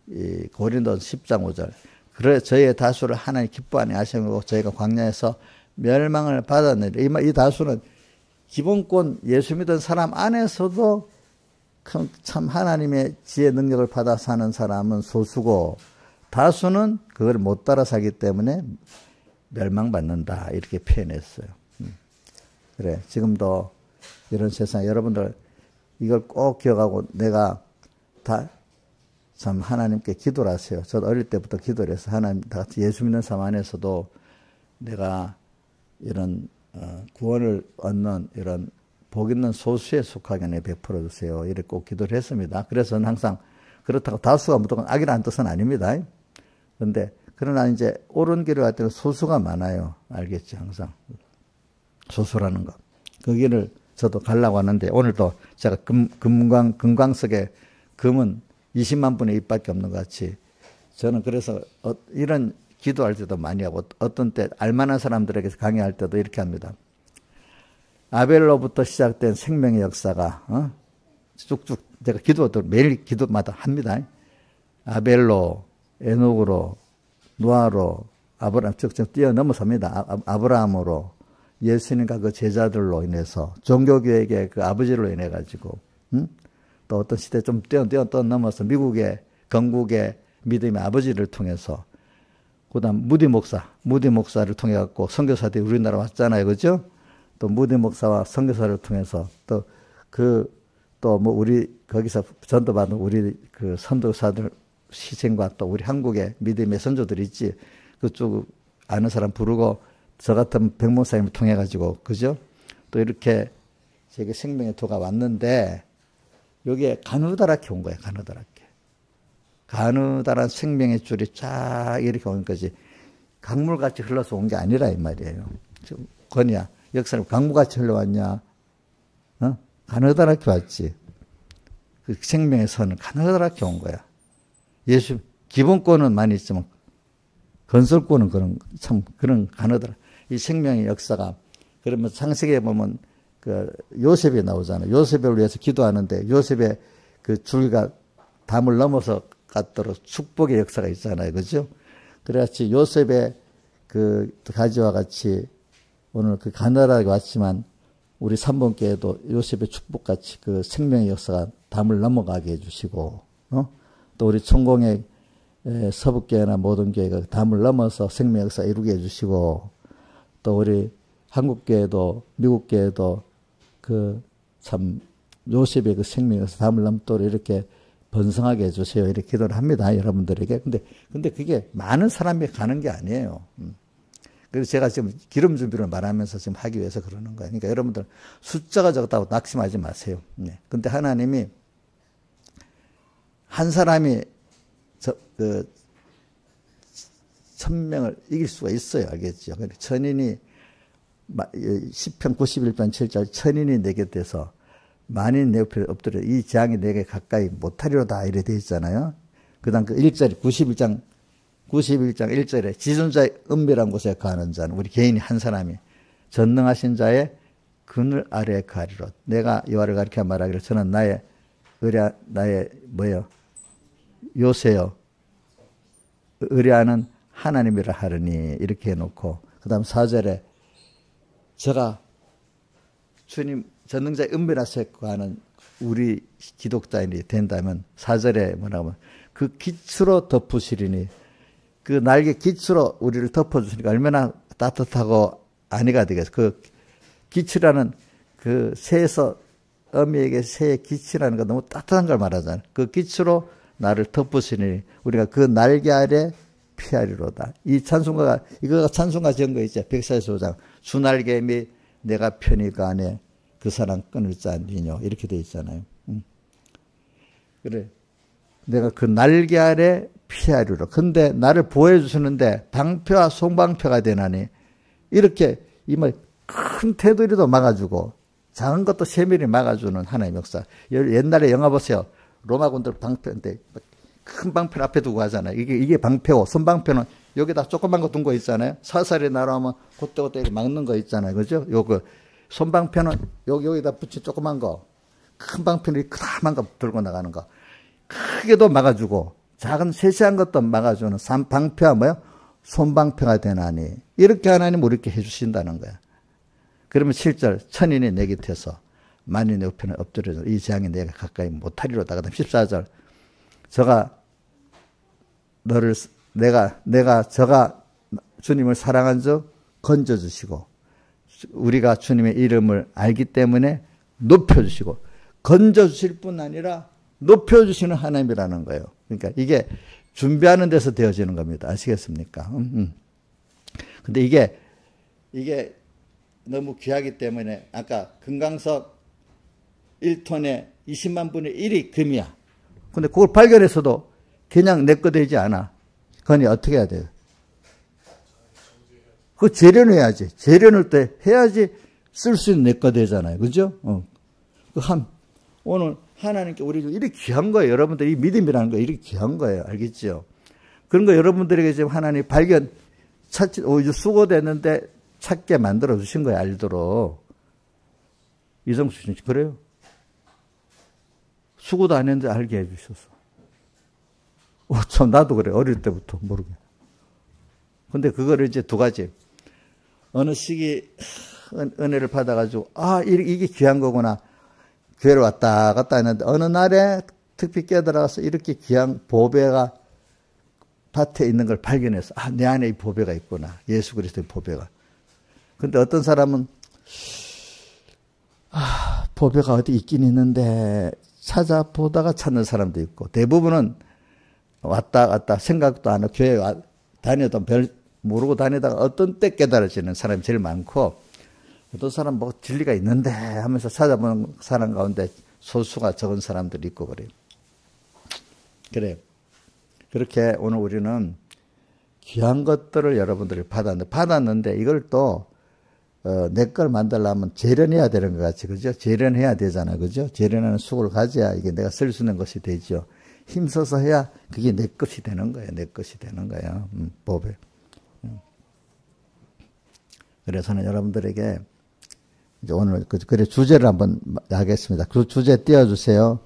이 고린도 10장 5절. 그래 저희의 다수를 하나님 기뻐하니 하시고 저희가 광야에서 멸망을 받았는데 이 다수는 기본권 예수 믿은 사람 안에서도 참 하나님의 지혜 능력을 받아 사는 사람은 소수고 다수는 그걸 못 따라 사기 때문에 멸망받는다 이렇게 표현했어요. 그래 지금도 이런 세상 여러분들 이걸 꼭 기억하고 내가 다 참 하나님께 기도를 하세요. 저도 어릴 때부터 기도를 해서 하나님 다 같이 예수 믿는 삶 안에서도 내가 이런 구원을 얻는 이런 복 있는 소수에 속하게 내 베풀어 주세요. 이렇게 꼭 기도를 했습니다. 그래서 저는 항상 그렇다고 다수가 무조건 악이라는 뜻은 아닙니다. 그런데 그러나 이제 옳은 길을 갈 때는 소수가 많아요. 알겠지? 항상 소수라는 거. 그 길을 저도 가려고 하는데 오늘도 제가 금광석에 금은 20만 분의 1밖에 없는 것 같이 저는 그래서 이런 기도할 때도 많이 하고 어떤 때 알만한 사람들에게 강의할 때도 이렇게 합니다. 아벨로부터 시작된 생명의 역사가 쭉쭉 제가 기도도 매일 기도마다 합니다. 아벨로, 에녹으로, 노아로, 아브라함 쭉쭉 뛰어넘어섭니다. 아브라함으로, 예수님과 그 제자들로 인해서 종교교회의 그 아버지로 인해 가지고 또 어떤 시대 좀 뛰어넘어서 미국의 건국의 믿음의 아버지를 통해서 그다음 무디 목사를 통해 갖고 선교사들이 우리나라 왔잖아요, 그죠? 또 무대 목사와 선교사를 통해서 또 뭐 우리 거기서 전도받은 우리 그 선교사들 희생과 또 우리 한국의 믿음의 선조들 있지. 그쪽 아는 사람 부르고 저 같은 백 목사님을 통해 가지고 그죠? 또 이렇게 제게 생명의 도가 왔는데 여기에 가느다랗게 온 거예요. 가느다랗게. 가느다란 생명의 줄이 쫙 이렇게 온 거지. 강물같이 흘러서 온 게 아니라 이 말이에요. 건이야. 역사는 강물같이 흘러왔냐? 어? 가느다랗게 왔지. 그 생명의 선은 가느다랗게 온 거야. 예수 기본권은 많이 있지만 건설권은 그런 가느다라. 이 생명의 역사가 그러면 창세기에 보면 그 요셉이 나오잖아요. 요셉을 위해서 기도하는데 요셉의 그 줄기가 담을 넘어서 갔도록 축복의 역사가 있잖아요. 그죠? 그래야지 요셉의 그 가지와 같이 오늘 그 가느다랗게 왔지만 우리 삼본교회도 요셉의 축복같이 그 생명의 역사가 담을 넘어가게 해주시고, 또 우리 천공의 서북교회나 모든 교회가 담을 넘어서 생명의 역사 이루게 해주시고, 또 우리 한국교회도 미국교회도 그 참 요셉의 그 생명의 역사 담을 넘도록 이렇게 번성하게 해주세요. 이렇게 기도를 합니다. 여러분들에게. 근데 그게 많은 사람이 가는 게 아니에요. 그래서 제가 지금 기름 준비를 말하면서 지금 하기 위해서 그러는 거예요. 그러니까 여러분들 숫자가 적다고 낙심하지 마세요. 네. 근데 하나님이 한 사람이 1000명을 이길 수가 있어요. 알겠죠? 천인이 시편 91편 7절 천인이 내게 돼서 만인이 내 옆에 엎드려 이 재앙이 내게 가까이 못하리로다 이래 돼 있잖아요. 그다음 그 1절에 91장 1절에 지존자의 은밀한 곳에 거하는 자는 우리 개인이 한 사람이 전능하신 자의 그늘 아래에 거하리로. 내가 여호와를 가리켜 말하기를 저는 나의 요새요 의뢰하는 하나님이라 하르니 이렇게 해놓고 그 다음 4절에 제가 주님 전능자의 은밀한 곳에 거하는 우리 기독자인이 된다면 4절에 뭐라고 하면 그 기초로 덮으시리니 그 날개 기초로 우리를 덮어주시니까 얼마나 따뜻하고 안위가 되겠어요. 그 기치라는 그 새에서 어미에게 새의 기치라는 거 너무 따뜻한 걸 말하잖아요. 그 기치로 나를 덮으시니 우리가 그 날개 아래 피하리로다. 이 찬송가가 이거가 찬송가 지은 거 있죠. 145장 주 날개 및 내가 편히 그 안에 그 사람 끊을 자 아니뇨 이렇게 돼 있잖아요. 그래 내가 그 날개 아래 피하리로. 근데 나를 보호해 주시는데 방패와 송방패가 되나니 이렇게 이 말 큰 테두리도 막아주고 작은 것도 세밀히 막아주는 하나님의 역사. 옛날에 영화 보세요. 로마군들 방패인데 큰 방패를 앞에 두고 하잖아요. 이게 방패고 손방패는 여기다 조그만 거 둔 거 있잖아요. 사살이 날아오면 그때 막는 거 있잖아요. 그죠? 요거 손방패는 여기다 붙인 조그만 거, 큰 방패는 크다만 거 들고 나가는 거 크게도 막아주고 작은 세세한 것도 막아주는 방패와 뭐야? 손방패가 되나니 이렇게 하나님 우리께 해주신다는 거야. 그러면 7절 천인이 내 곁에서 만인이 내 옆에는 엎드려져 이 재앙이 내가 가까이 못하리로다. 그다음 14절 저가 주님을 사랑한 적 건져주시고 우리가 주님의 이름을 알기 때문에 높여주시고 건져주실 뿐 아니라 높여주시는 하나님이라는 거예요. 그러니까 이게 준비하는 데서 되어지는 겁니다. 아시겠습니까? 근데 이게 너무 귀하기 때문에 아까 금강석 1톤에 20만 분의 1이 금이야. 근데 그걸 발견해서도 그냥 내 거 되지 않아. 그건 어떻게 해야 돼요? 그거 재련해야지. 재련을 때 해야지 쓸 수 있는 내 거 되잖아요. 그죠? 오늘 하나님께 우리 이렇게 귀한 거예요. 여러분들 이 믿음이라는 거 이렇게 귀한 거예요. 알겠죠? 그런 거 여러분들에게 지금 하나님 수고됐는데 찾게 만들어 주신 거예요. 알도록. 이성수 씨 그래요? 수고도 안 했는데 알게 해 주셔서. 참 나도 그래. 어릴 때부터 모르게. 근데 그거를 이제 두 가지. 어느 시기 은혜를 받아가지고 이게 귀한 거구나. 교회를 왔다 갔다 했는데 어느 날에 특히 깨달아서 이렇게 귀한 보배가 밭에 있는 걸 발견해서 내 안에 이 보배가 있구나. 예수 그리스도의 보배가. 근데 어떤 사람은 보배가 어디 있긴 있는데 찾아보다가 찾는 사람도 있고, 대부분은 왔다 갔다 생각도 안 하고 교회 다녀도 별 모르고 다니다가 어떤 때 깨달아지는 사람이 제일 많고, 어떤 사람 뭐 진리가 있는데 하면서 찾아보는 사람 가운데 소수가 적은 사람들이 있고 그래요. 그래요. 그렇게 오늘 우리는 귀한 것들을 여러분들이 받았는데 이걸 또 내 걸 만들려면 재련해야 되는 것 같이, 그죠? 재련해야 되잖아, 그죠? 재련하는 수고를 가져야 이게 내가 쓸 수 있는 것이 되죠. 힘써서 해야 그게 내 것이 되는 거예요. 내 것이 되는 거예요. 법에. 그래서는 여러분들에게 이제 오늘 그래 주제를 한번 하겠습니다. 그 주제 띄워주세요.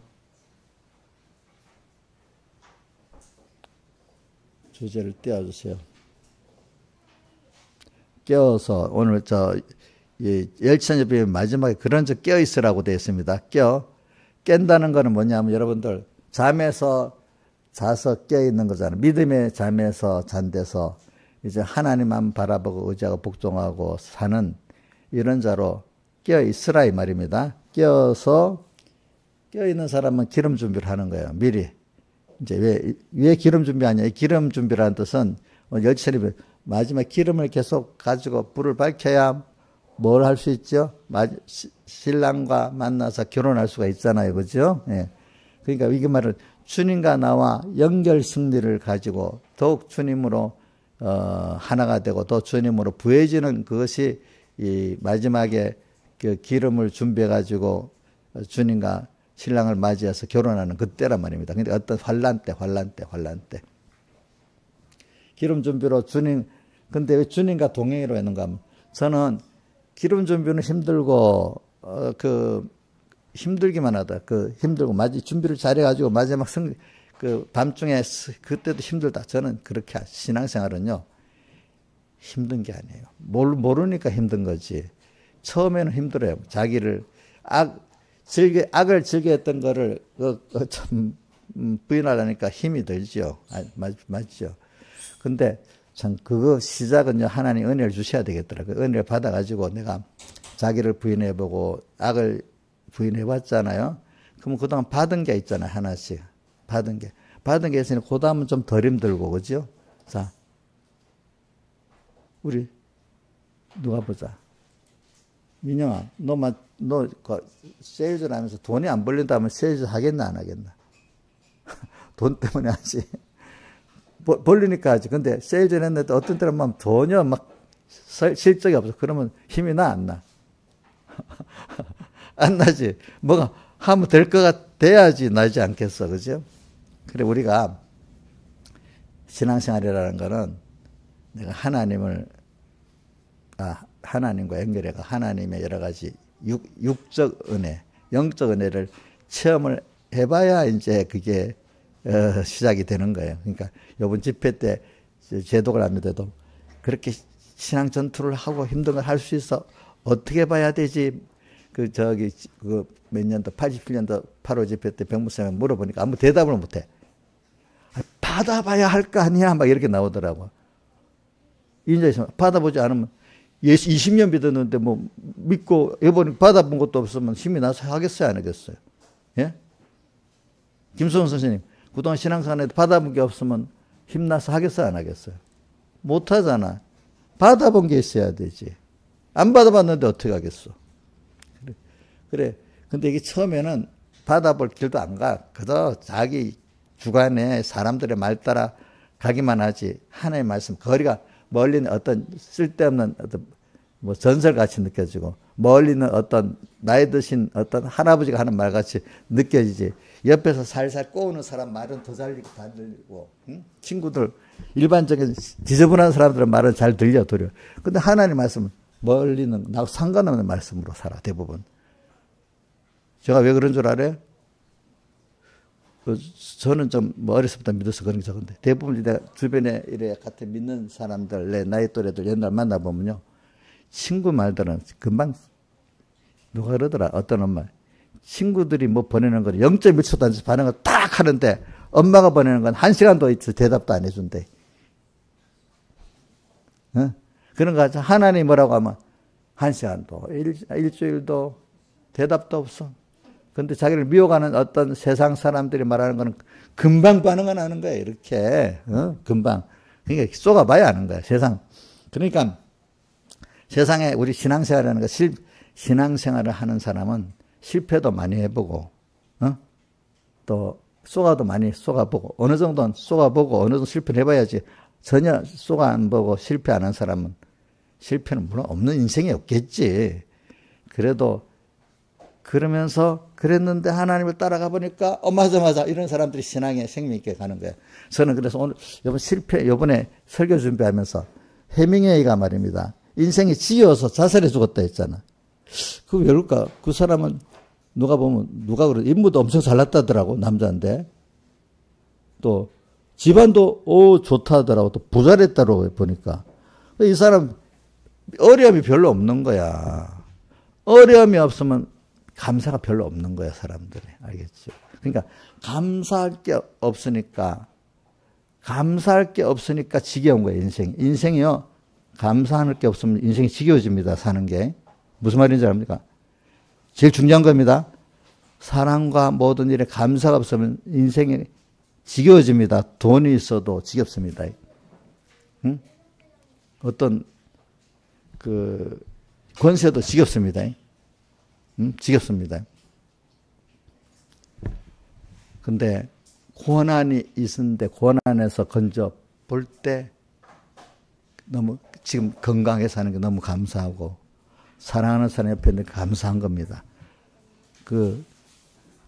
주제를 띄워주세요. 깨어서 오늘 열천예배 마지막에 그런 적 깨어 있으라고 되어 있습니다. 깬다는 거는 뭐냐면 여러분들 잠에서 자서 깨어 있는 거잖아요. 믿음의 잠에서 잔데서 이제 하나님만 바라보고 의지하고 복종하고 사는 이런 자로 깨어 있으라 이 말입니다. 깨어 있는 사람은 기름 준비를 하는 거예요. 미리. 이제 왜 기름 준비하냐? 기름 준비라는 뜻은 열천예배 마지막 기름을 계속 가지고 불을 밝혀야 뭘 할 수 있죠? 신랑과 만나서 결혼할 수가 있잖아요. 그죠? 예. 그러니까 이게 말은 주님과 나와 연결 승리를 가지고 더욱 주님으로 하나가 되고 또 주님으로 부해지는 그것이 이 마지막에 그 기름을 준비해 가지고 주님과 신랑을 맞이해서 결혼하는 그때란 말입니다. 근데 어떤 환란 때. 기름 준비로 근데 왜 주님과 동행으로 했는가 하면, 저는 기름 준비는 힘들고, 힘들기만 하다. 힘들고, 준비를 잘해가지고, 마지막 밤중에, 그때도 힘들다. 저는 그렇게, 신앙생활은요, 힘든 게 아니에요. 모르니까 힘든 거지. 처음에는 힘들어요. 자기를, 악을 즐겨했던 거를, 참, 부인하려니까 힘이 들죠. 맞죠. 근데 참 그거 시작은요 하나님 은혜를 주셔야 되겠더라고요. 은혜를 받아가지고 내가 자기를 부인해보고 악을 부인해봤잖아요. 그러면 그동안 받은 게 있잖아요. 하나씩 받은 게 있으니 그 다음은 좀 덜 힘들고, 그죠? 자, 우리 누가 보자. 민영아, 너 세일즈를 하면서 돈이 안 벌린다면 세일즈 하겠나 안 하겠나? 돈 때문에 하지. 벌리니까 하지. 근데 세일즈를 했는데 어떤 때는 막 전혀 막 실적이 없어. 그러면 힘이 나, 안 나? 안 나지. 뭐가 하면 될 것 돼야지 나지 않겠어. 그죠? 그래, 우리가 신앙생활이라는 거는 내가 하나님과 연결해가 하나님의 여러 가지 육적 은혜, 영적 은혜를 체험을 해봐야 이제 그게 시작이 되는 거예요. 그러니까 이번 집회 때 제독을 하는데도 그렇게 신앙 전투를 하고 힘든 걸 할 수 있어. 어떻게 봐야 되지? 몇 년도 87년도 8월 집회 때 병무쌤이 물어보니까 아무 대답을 못해. 받아봐야 할 거 아니야? 막 이렇게 나오더라고. 인자에서 받아보지 않으면 20년 믿었는데 뭐 믿고 이번에 받아본 것도 없으면 힘이 나서 하겠어요, 안 하겠어요? 예? 김수원 선생님, 그동안 신앙생활에도 받아본 게 없으면 힘나서 하겠어요, 안 하겠어요? 못 하잖아. 받아본 게 있어야 되지. 안 받아봤는데 어떻게 하겠어? 그래. 근데 이게 처음에는 받아볼 길도 안 가. 그저 자기 주관에 사람들의 말 따라 가기만 하지. 하나님의 말씀, 거리가 멀리는 어떤 쓸데없는 어떤 뭐 전설같이 느껴지고, 멀리는 어떤 나이 드신 어떤 할아버지가 하는 말같이 느껴지지. 옆에서 살살 꼬우는 사람 말은 더 잘 들리고, 응? 친구들, 일반적인 지저분한 사람들의 말은 잘 들려. 근데 하나님 말씀은 멀리는 나하고 상관없는 말씀으로 살아, 대부분. 제가 왜 그런 줄 알아요? 저는 좀 어렸을 때부터 믿어서 그런 게 적은데, 대부분 내가 주변에 이래 같은 믿는 사람들, 내 나이 또래들 옛날 만나보면요, 친구 말들은 금방, 누가 그러더라, 어떤 엄마. 친구들이 뭐 보내는 걸 0.1초도 안 돼서 반응을 딱 하는데, 엄마가 보내는 건 1시간도 대답도 안 해준대. 어? 그런 거 하나님 뭐라고 하면 1시간도, 일주일도, 대답도 없어. 근데 자기를 미워가는 어떤 세상 사람들이 말하는 거는 금방 반응은 하는 거야. 이렇게. 금방. 그러니까 쏘가봐야 하는 거야. 세상. 그러니까 세상에 우리 신앙생활이라는 거, 신앙생활을 하는 사람은 실패도 많이 해보고, 또 쏘가도 많이 쏘가보고, 어느 정도는 쏘가보고, 어느 정도 실패를 해봐야지. 전혀 쏘가 안 보고 실패 안 한 사람은 실패는 물론 없는 인생이 없겠지. 그래도 그러면서 그랬는데 하나님을 따라가 보니까 맞아 이런 사람들이 신앙에 생명 있게 가는 거예요. 저는 그래서 오늘 요번에 설교 준비하면서 해밍웨이가 말입니다. 인생이 지겨워서 자살해 죽었다 했잖아. 그 왜 그럴까? 그 사람은 누가 그래 인물도 엄청 잘났다더라고. 남자인데 또 집안도 좋다 하더라고. 또 부자랬다고 보니까 이 사람 어려움이 별로 없는 거야. 어려움이 없으면 감사가 별로 없는 거야, 사람들이. 알겠죠? 그러니까 감사할 게 없으니까 지겨운 거예요, 인생이. 인생이요, 감사할 게 없으면 인생이 지겨워집니다, 사는 게. 무슨 말인지 압니까? 제일 중요한 겁니다. 사랑과 모든 일에 감사가 없으면 인생이 지겨워집니다. 돈이 있어도 지겹습니다. 응? 어떤 권세도 지겹습니다. 지겹습니다. 근데 고난이 있는데 고난에서 건져 볼 때 너무 지금 건강하게 사는 게 너무 감사하고 사랑하는 사람 옆에 있는 게 감사한 겁니다.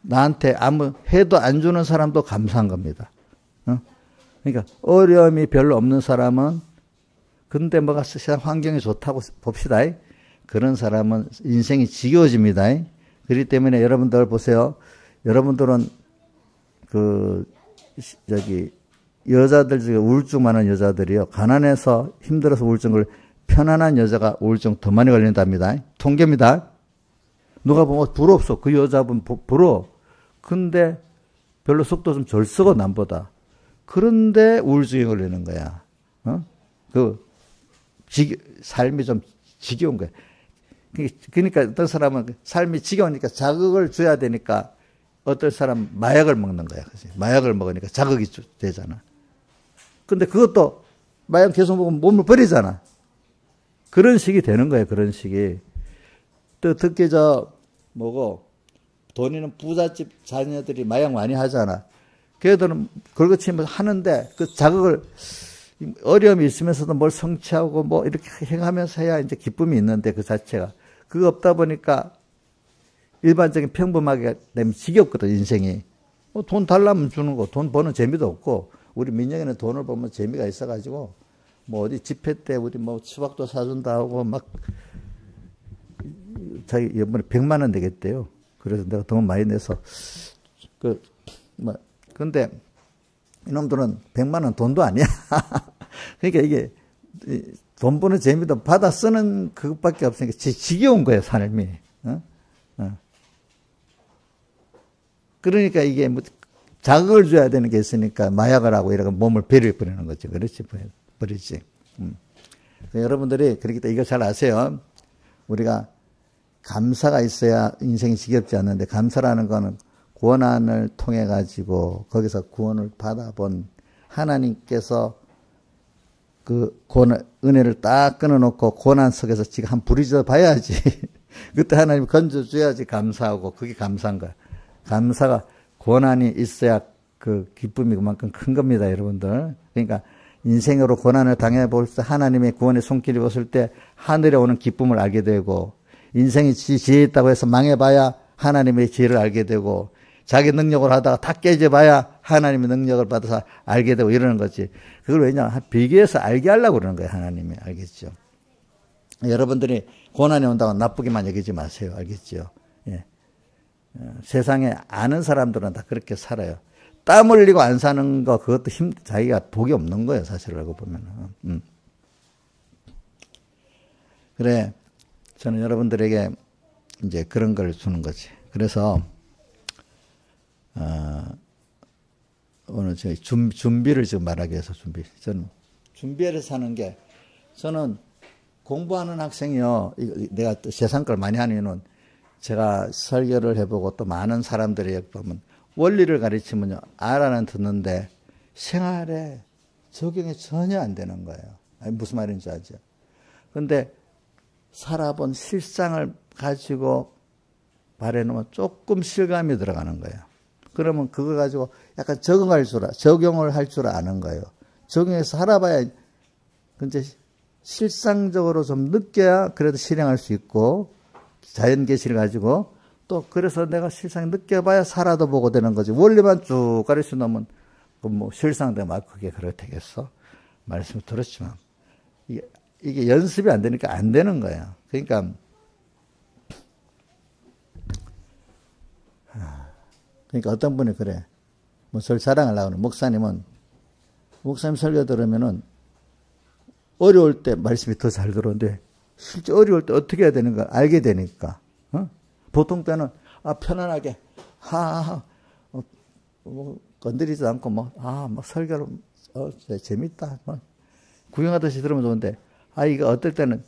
나한테 아무 해도 안 주는 사람도 감사한 겁니다. 그러니까 어려움이 별로 없는 사람은 근데 뭐가 세상 환경이 좋다고 봅시다. 그런 사람은 인생이 지겨워집니다. 그렇기 때문에 여러분들 보세요. 여러분들은 여자들 중에 우울증 많은 여자들이요. 가난해서 힘들어서 우울증을 편안한 여자가 우울증 더 많이 걸린답니다. 통계입니다. 누가 보면 부럽소. 그 여자분 부러워. 근데 별로 속도 좀 덜 쓰고 남보다. 그런데 우울증에 걸리는 거야. 삶이 좀 지겨운 거야. 그러니까 어떤 사람은 삶이 지겨우니까 자극을 줘야 되니까 어떤 사람은 마약을 먹는 거야. 그치? 마약을 먹으니까 자극이 되잖아. 근데 그것도 마약 계속 먹으면 몸을 버리잖아. 그런 식이 되는 거예요. 그런 식이. 또 특히 돈 있는 부잣집 자녀들이 마약 많이 하잖아. 걔들은 걸거치면서 하는데 그 자극을 어려움이 있으면서도 뭘 성취하고 뭐 이렇게 행하면서 해야 이제 기쁨이 있는데 그 자체가. 그거 없다 보니까 일반적인 평범하게 되면 지겹거든, 인생이. 돈 달라면 주는 거, 돈 버는 재미도 없고, 우리 민영이는 돈을 보면 재미가 있어가지고, 뭐 어디 집회 때 우리 뭐 수박도 사준다 하고 막, 자기 이번에 100만 원 내겠대요. 그래서 내가 돈 많이 내서, 근데 이놈들은 100만 원 돈도 아니야. 그러니까 이게, 돈 버는 재미도 받아 쓰는 그것밖에 없으니까 지겨운 거예요, 삶이. 그러니까 이게 뭐 자극을 줘야 되는 게 있으니까 마약을 하고 이러고 몸을 버리는 거지. 그렇지, 버리지. 여러분들이 그렇기 때문에 이거 잘 아세요. 우리가 감사가 있어야 인생이 지겹지 않는데 감사라는 거는 고난을 통해 가지고 거기서 구원을 받아본 하나님께서 그 은혜를 딱 끊어놓고 고난 속에서 지금 한 부리져 봐야지. 그때 하나님이 건져줘야지 감사하고 그게 감사한 거야. 감사가 고난이 있어야 그 기쁨이 그만큼 큰 겁니다, 여러분들. 그러니까 인생으로 고난을 당해볼 때 하나님의 구원의 손길을 봤을 때 하늘에 오는 기쁨을 알게 되고 인생이 지혜 있다고 해서 망해봐야 하나님의 지혜를 알게 되고 자기 능력으로 하다가 다 깨져봐야 하나님의 능력을 받아서 알게 되고 이러는 거지. 그걸 왜냐? 비교해서 알게 하려고 그러는 거예요, 하나님이. 알겠죠? 여러분들이 고난이 온다고 나쁘게만 여기지 마세요. 알겠죠? 예. 세상에 아는 사람들은 다 그렇게 살아요. 땀 흘리고 안 사는 거, 그것도 자기가 복이 없는 거예요, 사실 알고 보면은. 그래, 저는 여러분들에게 이제 그런 걸 주는 거지. 그래서, 오늘 저희 준비를 지금 말하기 위해서 저는 준비를 사는 게, 저는 공부하는 학생이요, 내가 세상 걸 많이 하는 이유는 제가 설교를 해보고 또 많은 사람들이 여기 보면 원리를 가르치면요, 알아는 듣는데 생활에 적용이 전혀 안 되는 거예요. 아니, 무슨 말인지 알죠? 근데 살아본 실상을 가지고 발해놓으면 조금 실감이 들어가는 거예요. 그러면 그거 가지고 약간 적용을 할 줄 아는 거예요. 적용해서 살아봐야, 근데 실상적으로 좀 느껴야 그래도 실행할 수 있고, 자연계시를 가지고, 또 그래서 내가 실상 느껴봐야 살아도 보고 되는 거지. 원리만 쭉 가르쳐 놓으면, 뭐 실상되면 막 그게 그렇다겠어? 말씀을 들었지만, 이게 연습이 안 되니까 안 되는 거예요. 그러니까 어떤 분이 그래. 뭐 절 자랑하려고 하는 목사님 설교 들으면은 어려울 때 말씀이 더 잘 들어오는데 실제 어려울 때 어떻게 해야 되는가 알게 되니까. 보통 때는 편안하게 뭐 건드리지도 않고 뭐 설교를 재밌다. 뭐 구경하듯이 들으면 좋은데 이거 어떨 때는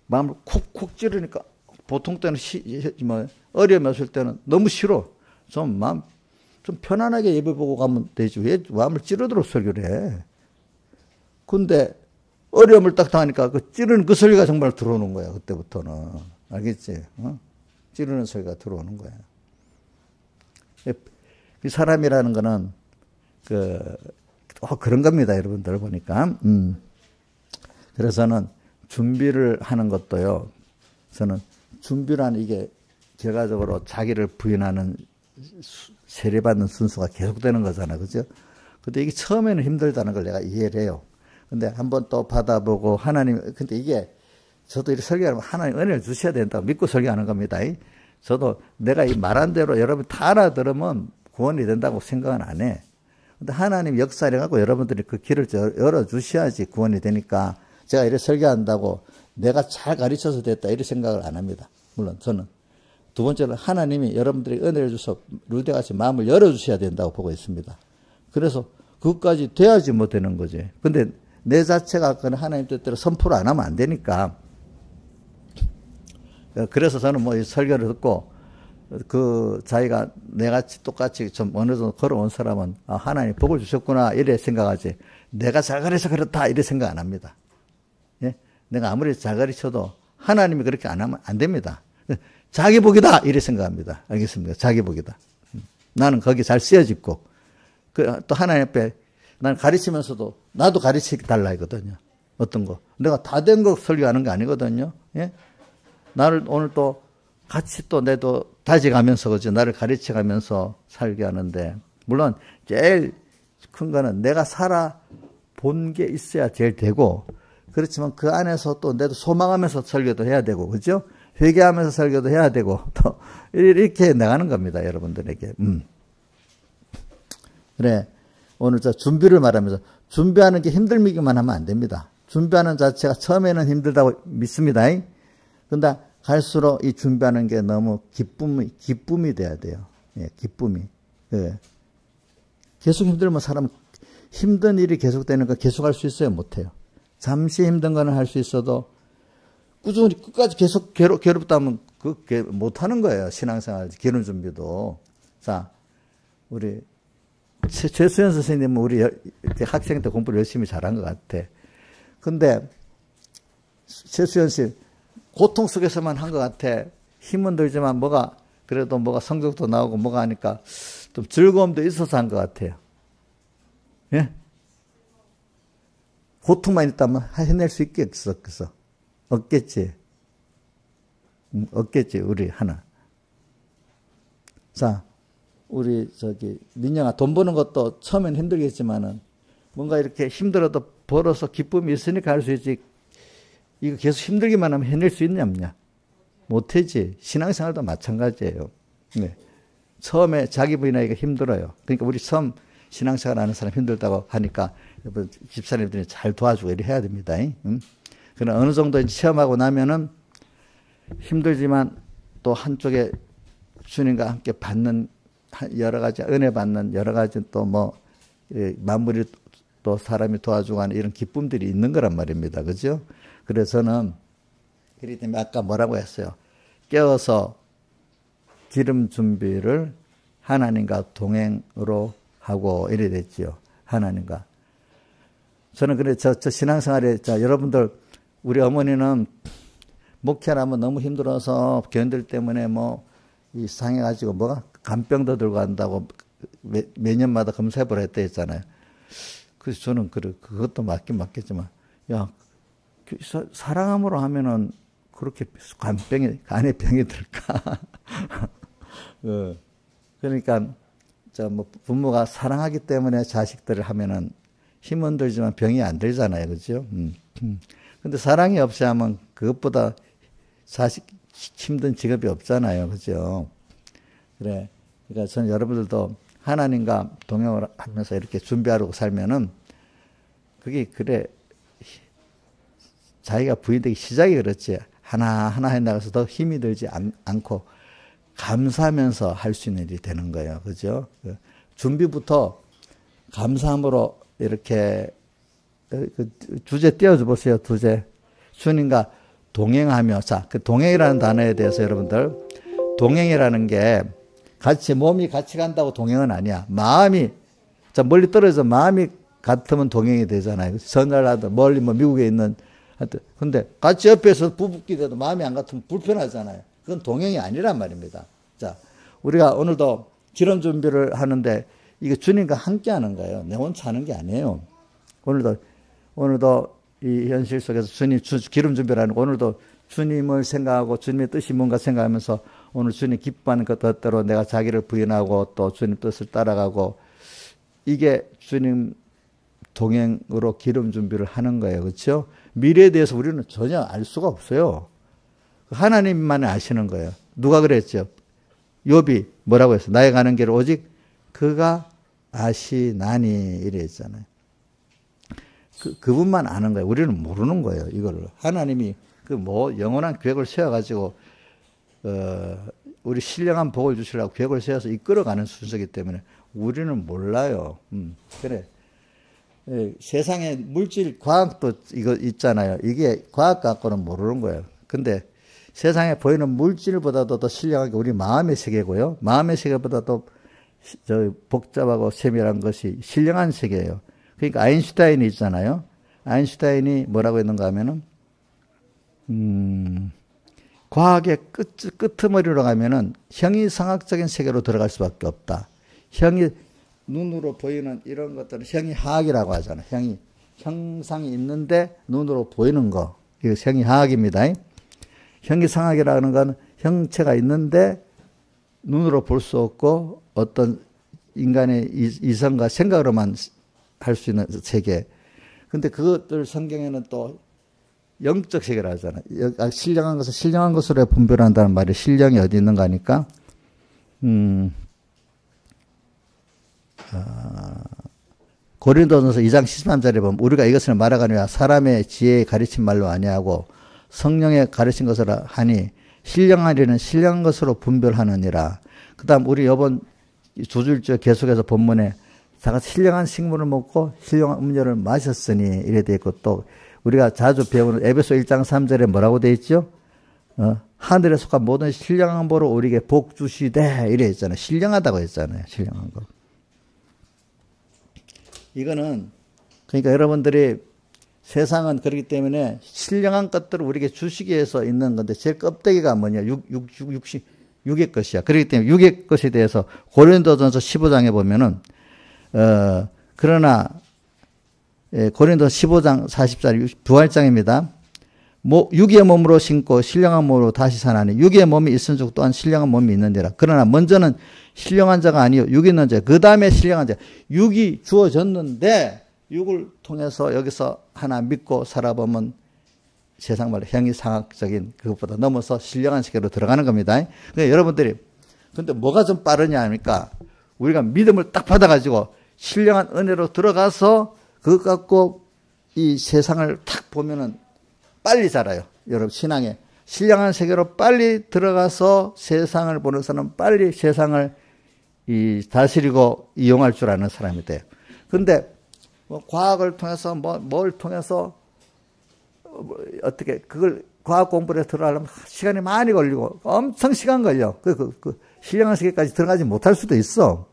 마음을 콕콕 찌르니까 보통 때는 어려움이 없을 때는 너무 싫어. 좀 편안하게 예배 보고 가면 되지. 왜 마음을 찌르도록 설교를 해? 근데 어려움을 딱 당하니까 그 찌르는 그 소리가 정말 들어오는 거야. 그때부터는. 알겠지? 찌르는 소리가 들어오는 거야. 그 사람이라는 거는 그런 겁니다. 여러분들 보니까. 그래서는 준비를 하는 것도요. 저는 준비라는 이게 결과적으로 자기를 부인하는 세례받는 순서가 계속되는 거잖아. 그죠? 근데 이게 처음에는 힘들다는 걸 내가 이해를 해요. 근데 한번 또 받아보고 근데 이게 저도 이렇게 설교하면 하나님 은혜를 주셔야 된다고 믿고 설교하는 겁니다. 저도 내가 이 말한 대로 여러분 다 알아들으면 구원이 된다고 생각은 안 해. 근데 하나님 역사를 갖고 여러분들이 그 길을 열어주셔야지 구원이 되니까 제가 이렇게 설교한다고 내가 잘 가르쳐서 됐다 이런 생각을 안 합니다. 물론 저는. 두 번째는 하나님이 여러분들에게 은혜를 주셔서 루대같이 마음을 열어주셔야 된다고 보고 있습니다. 그래서 그것까지 돼야지 뭐 되는 거지. 근데 내 자체가 그런 하나님 뜻대로 선포를 안 하면 안 되니까. 그래서 저는 뭐 이 설교를 듣고 자기가 내같이 똑같이 좀 어느 정도 걸어온 사람은 하나님 복을 주셨구나 이래 생각하지. 내가 잘 가르쳐 그렇다 이래 생각 안 합니다. 예? 내가 아무리 잘 가르쳐도 하나님이 그렇게 안 하면 안 됩니다. 자기 복이다 이래 생각합니다. 알겠습니까? 자기 복이다. 나는 거기 잘 쓰여집고 또 하나님 앞에 난 가르치면서도 나도 가르쳐 달라 하거든요. 어떤 거. 내가 다 된 거 설교하는 게 아니거든요. 예? 나를 오늘 또 같이 또 내도 다져가면서 그죠. 나를 가르쳐 가면서 살게 하는데 물론 제일 큰 거는 내가 살아본 게 있어야 제일 되고 그렇지만 그 안에서 또 내도 소망하면서 설교도 해야 되고 그죠. 회개하면서 설교도 해야 되고 또 이렇게 나가는 겁니다. 여러분들에게. 그래. 오늘 저 준비를 말하면서 준비하는 게 힘들기만 하면 안 됩니다. 준비하는 자체가 처음에는 힘들다고 믿습니다. 근데 갈수록 이 준비하는 게 너무 기쁨이 돼야 돼요. 예, 기쁨이. 예. 계속 힘들면 사람은 힘든 일이 계속되는 거 계속 할 수 있어요? 못해요. 잠시 힘든 거는 할 수 있어도 꾸준히 끝까지 계속 괴롭다면 그게 못하는 거예요. 신앙생활, 결혼 준비도. 자, 우리 최수연 선생님은 우리 학생 때 공부를 열심히 잘한 것 같아. 근데 최수연 씨 고통 속에서만 한 것 같아. 힘은 들지만 그래도 성적도 나오고 뭐가 하니까 좀 즐거움도 있어서 한 것 같아요. 예? 고통만 있다면 해낼 수 있겠어. 없겠지. 없겠지, 우리 하나. 자, 우리 민영아, 돈 버는 것도 처음엔 힘들겠지만은 뭔가 이렇게 힘들어도 벌어서 기쁨이 있으니까 할 수 있지. 이거 계속 힘들기만 하면 해낼 수 있냐, 없냐? 못하지. 신앙생활도 마찬가지예요. 네. 처음에 자기 부인하기가 힘들어요. 그러니까 우리 처음 신앙생활 하는 사람 힘들다고 하니까 여러분 집사님들이 잘 도와주고 이렇게 해야 됩니다. 그러나 어느 정도 체험하고 나면은 힘들지만 또 한쪽에 주님과 함께 받는 여러 가지 은혜 받는 여러 가지 또 마무리 또 사람이 도와주고 하는 이런 기쁨들이 있는 거란 말입니다. 그죠? 그래서는 그렇기 때문에 아까 뭐라고 했어요? 깨어서 기름 준비를 하나님과 동행으로 하고 이래 됐지요. 하나님과. 저는 그래, 저 신앙생활에, 자, 여러분들, 우리 어머니는 목회하면 너무 힘들어서 견딜 때문에 이 상해가지고 간병도 들고 간다고 매년마다 검사해보라 했다 했잖아요. 그래서 저는 그것도 맞긴 맞겠지만, 야, 사랑함으로 하면은 그렇게 간에 병이 들까? 그러니까, 부모가 사랑하기 때문에 자식들을 하면은 힘은 들지만 병이 안 들잖아요. 그죠? 근데 사랑이 없이 하면 그것보다 자식 힘든 직업이 없잖아요. 그죠? 그래. 그러니까 저는 여러분들도 하나님과 동행을 하면서 이렇게 준비하려고 살면은 그게 그래. 자기가 부인되기 시작이 그렇지. 하나하나 해나가서 더 힘이 들지 않고 감사하면서 할 수 있는 일이 되는 거예요. 그죠? 준비부터 감사함으로 이렇게 주제 띄워줘 보세요. 주제. 주님과 동행하며. 자, 그 동행이라는 단어에 대해서 여러분들, 동행이라는 게 몸이 같이 간다고 동행은 아니야. 마음이, 자, 멀리 떨어져 마음이 같으면 동행이 되잖아요. 전화를 하든 멀리 미국에 있는, 근데 같이 옆에서 부부끼리 돼도 마음이 안 같으면 불편하잖아요. 그건 동행이 아니란 말입니다. 자, 우리가 오늘도 기름 준비를 하는데 이게 주님과 함께 하는 거예요. 내 혼자 하는 게 아니에요. 오늘도 이 현실 속에서 주님 기름 준비를 하는 거, 오늘도 주님을 생각하고 주님의 뜻이 뭔가 생각하면서 오늘 주님 기뻐하는 것 뜻대로 내가 자기를 부인하고 또 주님 뜻을 따라가고, 이게 주님 동행으로 기름 준비를 하는 거예요. 그렇죠? 미래에 대해서 우리는 전혀 알 수가 없어요. 하나님만 아시는 거예요. 누가 그랬죠? 욥이 뭐라고 했어요? 나의 가는 길을 오직 그가 아시나니 이래 했잖아요. 그분만 아는 거예요. 우리는 모르는 거예요. 이거를. 하나님이 영원한 계획을 세워가지고, 우리 신령한 복을 주시려고 계획을 세워서 이끌어가는 순서이기 때문에 우리는 몰라요. 그래. 세상에 물질, 과학도 이거 있잖아요. 이게 과학 갖고는 모르는 거예요. 근데 세상에 보이는 물질보다도 더 신령한 게 우리 마음의 세계고요. 마음의 세계보다도 복잡하고 세밀한 것이 신령한 세계예요. 그러니까 아인슈타인이 있잖아요. 아인슈타인이 뭐라고 했는가 하면은, 과학의 끄트머리로 가면은 형이상학적인 세계로 들어갈 수밖에 없다. 눈으로 보이는 이런 것들은 형이하학이라고 하잖아요. 형상이 있는데 눈으로 보이는 거. 이거 형이하학입니다. 형이상학이라는 건 형체가 있는데 눈으로 볼 수 없고 어떤 인간의 이성과 생각으로만 할 수 있는 세계. 근데 그것들 성경에는 또 영적 세계라 하잖아요. 신령한 것을 신령한 것으로 분별한다는 말이 신령이 어디 있는가 하니까, 고린도전서 2장 13절에 보면 우리가 이것을 말하거니와 사람의 지혜에 가르친 말로 아니하고 성령에 가르친 것을 하니 신령하리는 신령한 것으로 분별하느니라. 그 다음 우리 이번 두 줄째 계속해서 본문에 다 같이 신령한 식물을 먹고 신령한 음료를 마셨으니 이래 돼 있고, 또 우리가 자주 배우는 에베소 1장 3절에 뭐라고 돼 있죠? 하늘에 속한 모든 신령한 보로 우리에게 복 주시되 이래 있잖아요. 신령하다고 했잖아요. 신령한 거. 이거는 그러니까 여러분들이 세상은 그렇기 때문에 신령한 것들을 우리에게 주시기 위해서 있는 건데 제일 껍데기가 뭐냐? 육의 것이야. 그렇기 때문에 육의 것에 대해서 고린도전서 15장에 보면은 그러나 고린도 15장 40절 부활장입니다. 육의 몸으로 신고 신령한 몸으로 다시 사나니 육의 몸이 있은 즉 또한 신령한 몸이 있는데라. 그러나 먼저는 신령한 자가 아니요 육이 있는 자, 그 다음에 신령한 자. 육이 주어졌는데 육을 통해서 여기서 하나 믿고 살아보면 세상 말로 형이상학적인 그것보다 넘어서 신령한 세계로 들어가는 겁니다. 그러니까 여러분들이 근데 뭐가 좀 빠르냐 하니까 우리가 믿음을 딱 받아가지고 신령한 은혜로 들어가서 그것 갖고 이 세상을 탁 보면은 빨리 자라요. 여러분 신앙에 신령한 세계로 빨리 들어가서 세상을 보는 사람은 빨리 세상을 다스리고 이용할 줄 아는 사람이 돼요. 근데 과학을 통해서 뭘 통해서 어떻게 그걸 과학 공부에 들어가려면 시간이 많이 걸리고 엄청 시간 걸려. 신령한 세계까지 들어가지 못할 수도 있어.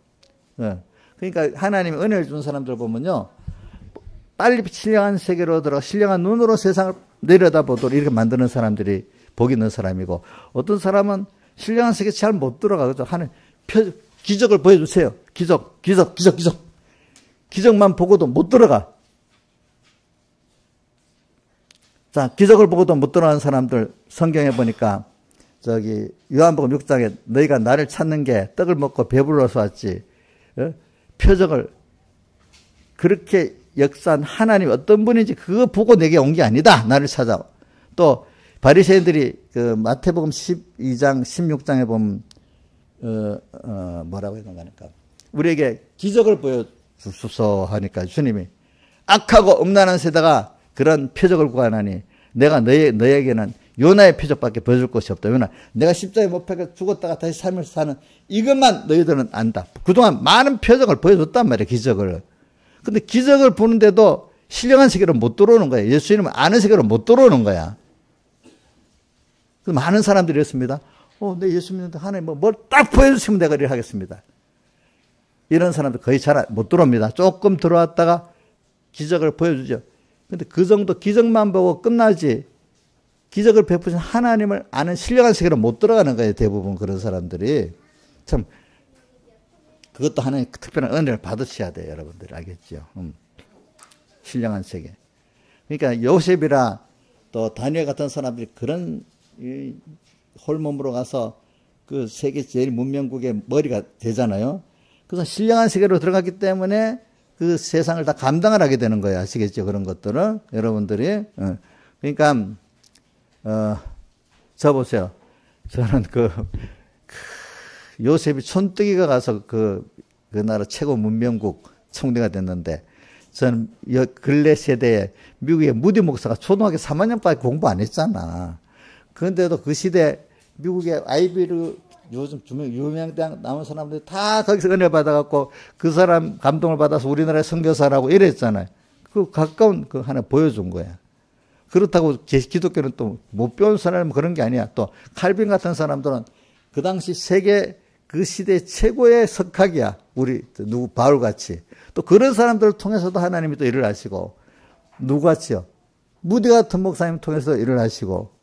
그러니까 하나님이 은혜를 준 사람들 보면요. 빨리 신령한 세계로 들어가 신령한 눈으로 세상을 내려다보도록 이렇게 만드는 사람들이 복 있는 사람이고, 어떤 사람은 신령한 세계 잘 못 들어가. 그죠? 기적을 보여주세요. 기적만 보고도 못 들어가. 자, 기적을 보고도 못 들어가는 사람들 성경에 보니까 요한복음 6장에 너희가 나를 찾는 게 떡을 먹고 배불러서 왔지. 표적을 그렇게 역사한 하나님 어떤 분인지 그거 보고 내게 온 게 아니다. 나를 찾아. 또 바리새인들이 그 마태복음 12장 16장에 보면 뭐라고 해야 되나, 우리에게 기적을 보여주소서 하니까 주님이 악하고 음란한 세대가 그런 표적을 구하나니 내가 너에게는 요나의 표적밖에 보여줄 것이 없다. 요나, 내가 십자가에 못 박혀 죽었다가 다시 3일 사는 이것만 너희들은 안다. 그동안 많은 표적을 보여줬단 말이에요. 기적을. 근데 기적을 보는데도 신령한 세계로 못 들어오는 거야. 예수님은 아는 세계로 못 들어오는 거야. 많은 사람들이 이랬습니다. 내 예수 믿는데 하나님 뭘 딱 보여주시면 내가 이렇게 하겠습니다. 이런 사람들 거의 잘 못 들어옵니다. 조금 들어왔다가 기적을 보여주죠. 근데 그 정도 기적만 보고 끝나지, 기적을 베푸신 하나님을 아는 신령한 세계로 못 들어가는 거예요. 대부분 그런 사람들이. 참, 그것도 하나님 특별한 은혜를 받으셔야 돼요. 여러분들 알겠죠? 신령한 세계. 그러니까 요셉이라 또 다니엘 같은 사람들이 그런 홀몸으로 가서 그 세계 제일 문명국의 머리가 되잖아요. 그래서 신령한 세계로 들어갔기 때문에 그 세상을 다 감당을 하게 되는 거예요. 아시겠죠? 그런 것들을 여러분들이. 그러니까 저 보세요. 저는 요셉이 촌뜨기가 가서 그 나라 최고 문명국 총리가 됐는데, 저는 근래 세대에 미국의 무디 목사가 초등학교 3학년밖에 공부 안 했잖아. 그런데도 그 시대 미국의 아이비르 요즘 유명 대학 나온 사람들이 다 거기서 은혜 받아갖고 그 사람 감동을 받아서 우리나라에 선교사라고 이랬잖아요. 그 가까운 그 하나 보여준 거야. 그렇다고 기독교는 또 못 배운 사람은 그런 게 아니야. 또 칼빈 같은 사람들은 그 당시 세계 그 시대 최고의 석학이야. 우리 바울같이. 또 그런 사람들을 통해서도 하나님이 또 일을 하시고, 누구같이요? 무디 같은 목사님 통해서 일을 하시고,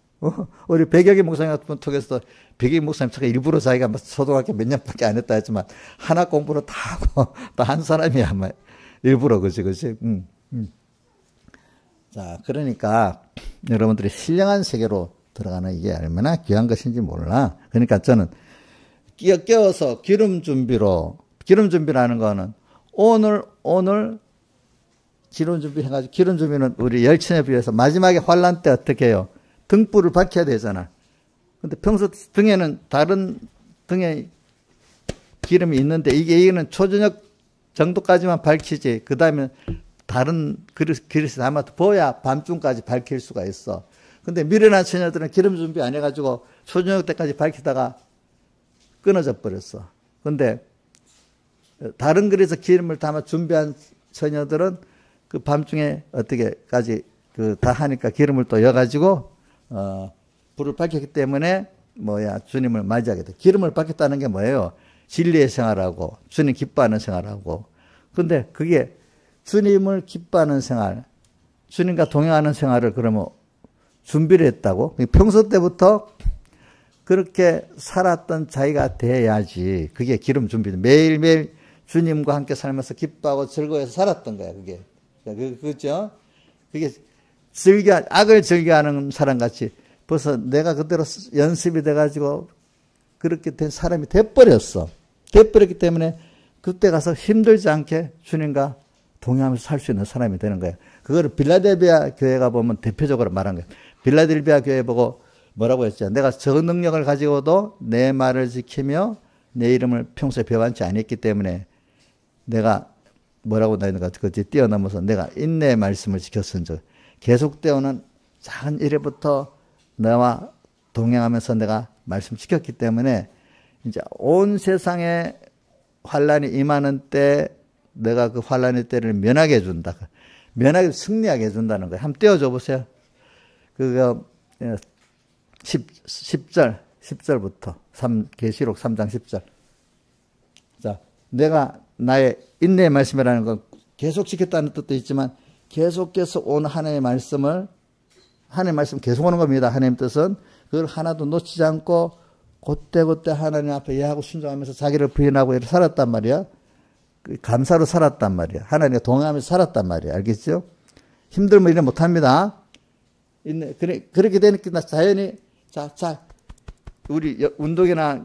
우리 백혁이 목사님 같은 분 통해서, 백혁이 목사님 일부러 자기가 초등학교 몇 년밖에 안 했다 했지만 하나 공부를 다 하고 또 한 사람이야. 일부러 그지. 자, 그러니까 여러분들이 신령한 세계로 들어가는 이게 얼마나 귀한 것인지 몰라. 그러니까 저는 깨워서 기름 준비라는 거는 오늘 기름 준비해가지고, 기름 준비는 우리 열천에 비해서 마지막에 환란 때 어떻게 해요? 등불을 밝혀야 되잖아. 근데 평소 등에는 다른 등에 기름이 있는데 이게는 초저녁 정도까지만 밝히지, 그 다음에 다른 그릇에 담아 보야 밤중까지 밝힐 수가 있어. 근데 미련한 처녀들은 기름 준비 안 해가지고 초저녁 때까지 밝히다가 끊어져 버렸어. 근데 다른 그릇에 기름을 담아 준비한 처녀들은 그 밤중에 어떻게까지 다 하니까 기름을 또 여가지고 불을 밝혔기 때문에 주님을 맞이하게 돼. 기름을 밝혔다는 게 뭐예요? 진리의 생활하고 주님 기뻐하는 생활하고. 근데 그게 주님을 기뻐하는 생활, 주님과 동행하는 생활을 그러면 준비를 했다고? 평소 때부터 그렇게 살았던 자기가 돼야지. 그게 기름 준비. 매일매일 주님과 함께 살면서 기뻐하고 즐거워해서 살았던 거야, 그게. 그죠? 그게 악을 즐겨하는 사람 같이 벌써 내가 그대로 연습이 돼가지고 그렇게 된 사람이 돼버렸어. 돼버렸기 때문에 그때 가서 힘들지 않게 주님과 동행하면서 살 수 있는 사람이 되는 거야. 그거를 빌라델비아 교회가 보면 대표적으로 말한 거야. 빌라델비아 교회 보고 뭐라고 했죠? 내가 저 능력을 가지고도 내 말을 지키며 내 이름을 평소에 배워한지 아니었기 때문에 내가 뭐라고 나이는가 그것이 뛰어넘어서 내가 인내의 말씀을 지켰은즉 계속되어오는 작은 일에부터 너와 동행하면서 내가 말씀 지켰기 때문에 이제 온 세상에 환란이 임하는 때 내가 그 환란의 때를 면하게 해준다. 면하게 승리하게 해준다는 거예요. 한번 떼어줘 보세요. 그거 10절부터 계시록 3장 10절. 자, 내가 나의 인내의 말씀이라는 건 계속 지켰다는 뜻도 있지만 계속해서 온 하나님의 말씀 계속 오는 겁니다. 하나님 뜻은 그걸 하나도 놓치지 않고 그때 하나님 앞에 예하고 순종하면서 자기를 부인하고 이렇게 살았단 말이야. 감사로 살았단 말이야. 하나님과 동행하면서 살았단 말이야. 알겠죠? 힘들면 이래 못합니다. 그렇게 되니까 자연히 우리 운동이나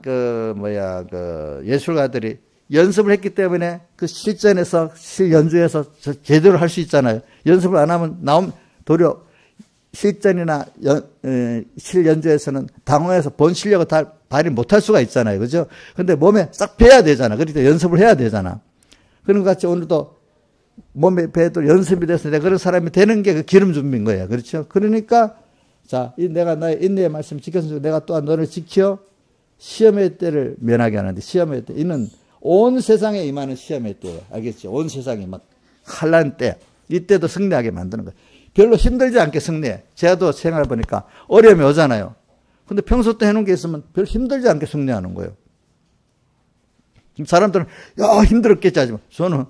예술가들이 연습을 했기 때문에 그 실전에서 실연주에서 제대로 할 수 있잖아요. 연습을 안 하면 도리어 실전이나 실연주에서는 당황해서 본 실력을 다 발휘 못할 수가 있잖아요. 그죠? 근데 몸에 싹 배야 되잖아. 그러니까 연습을 해야 되잖아. 그런 것 같이 오늘도 몸에 배도 연습이 돼서 내가 그런 사람이 되는 게 그 기름 준비인 거예요. 그렇죠? 그러니까 내가 나의 인내의 말씀 지켜서 내가 또한 너를 지켜 시험의 때를 면하게 하는데, 시험의 때 이는 온 세상에 임하는 시험의 때예요. 알겠죠? 온 세상이 막 환난 때, 이때도 승리하게 만드는 거예요. 별로 힘들지 않게 승리해. 제가도 생각해 보니까 어려움이 오잖아요. 근데 평소 때 해놓은 게 있으면 별로 힘들지 않게 승리하는 거예요. 지금 사람들은 힘들었겠지 하지만 저는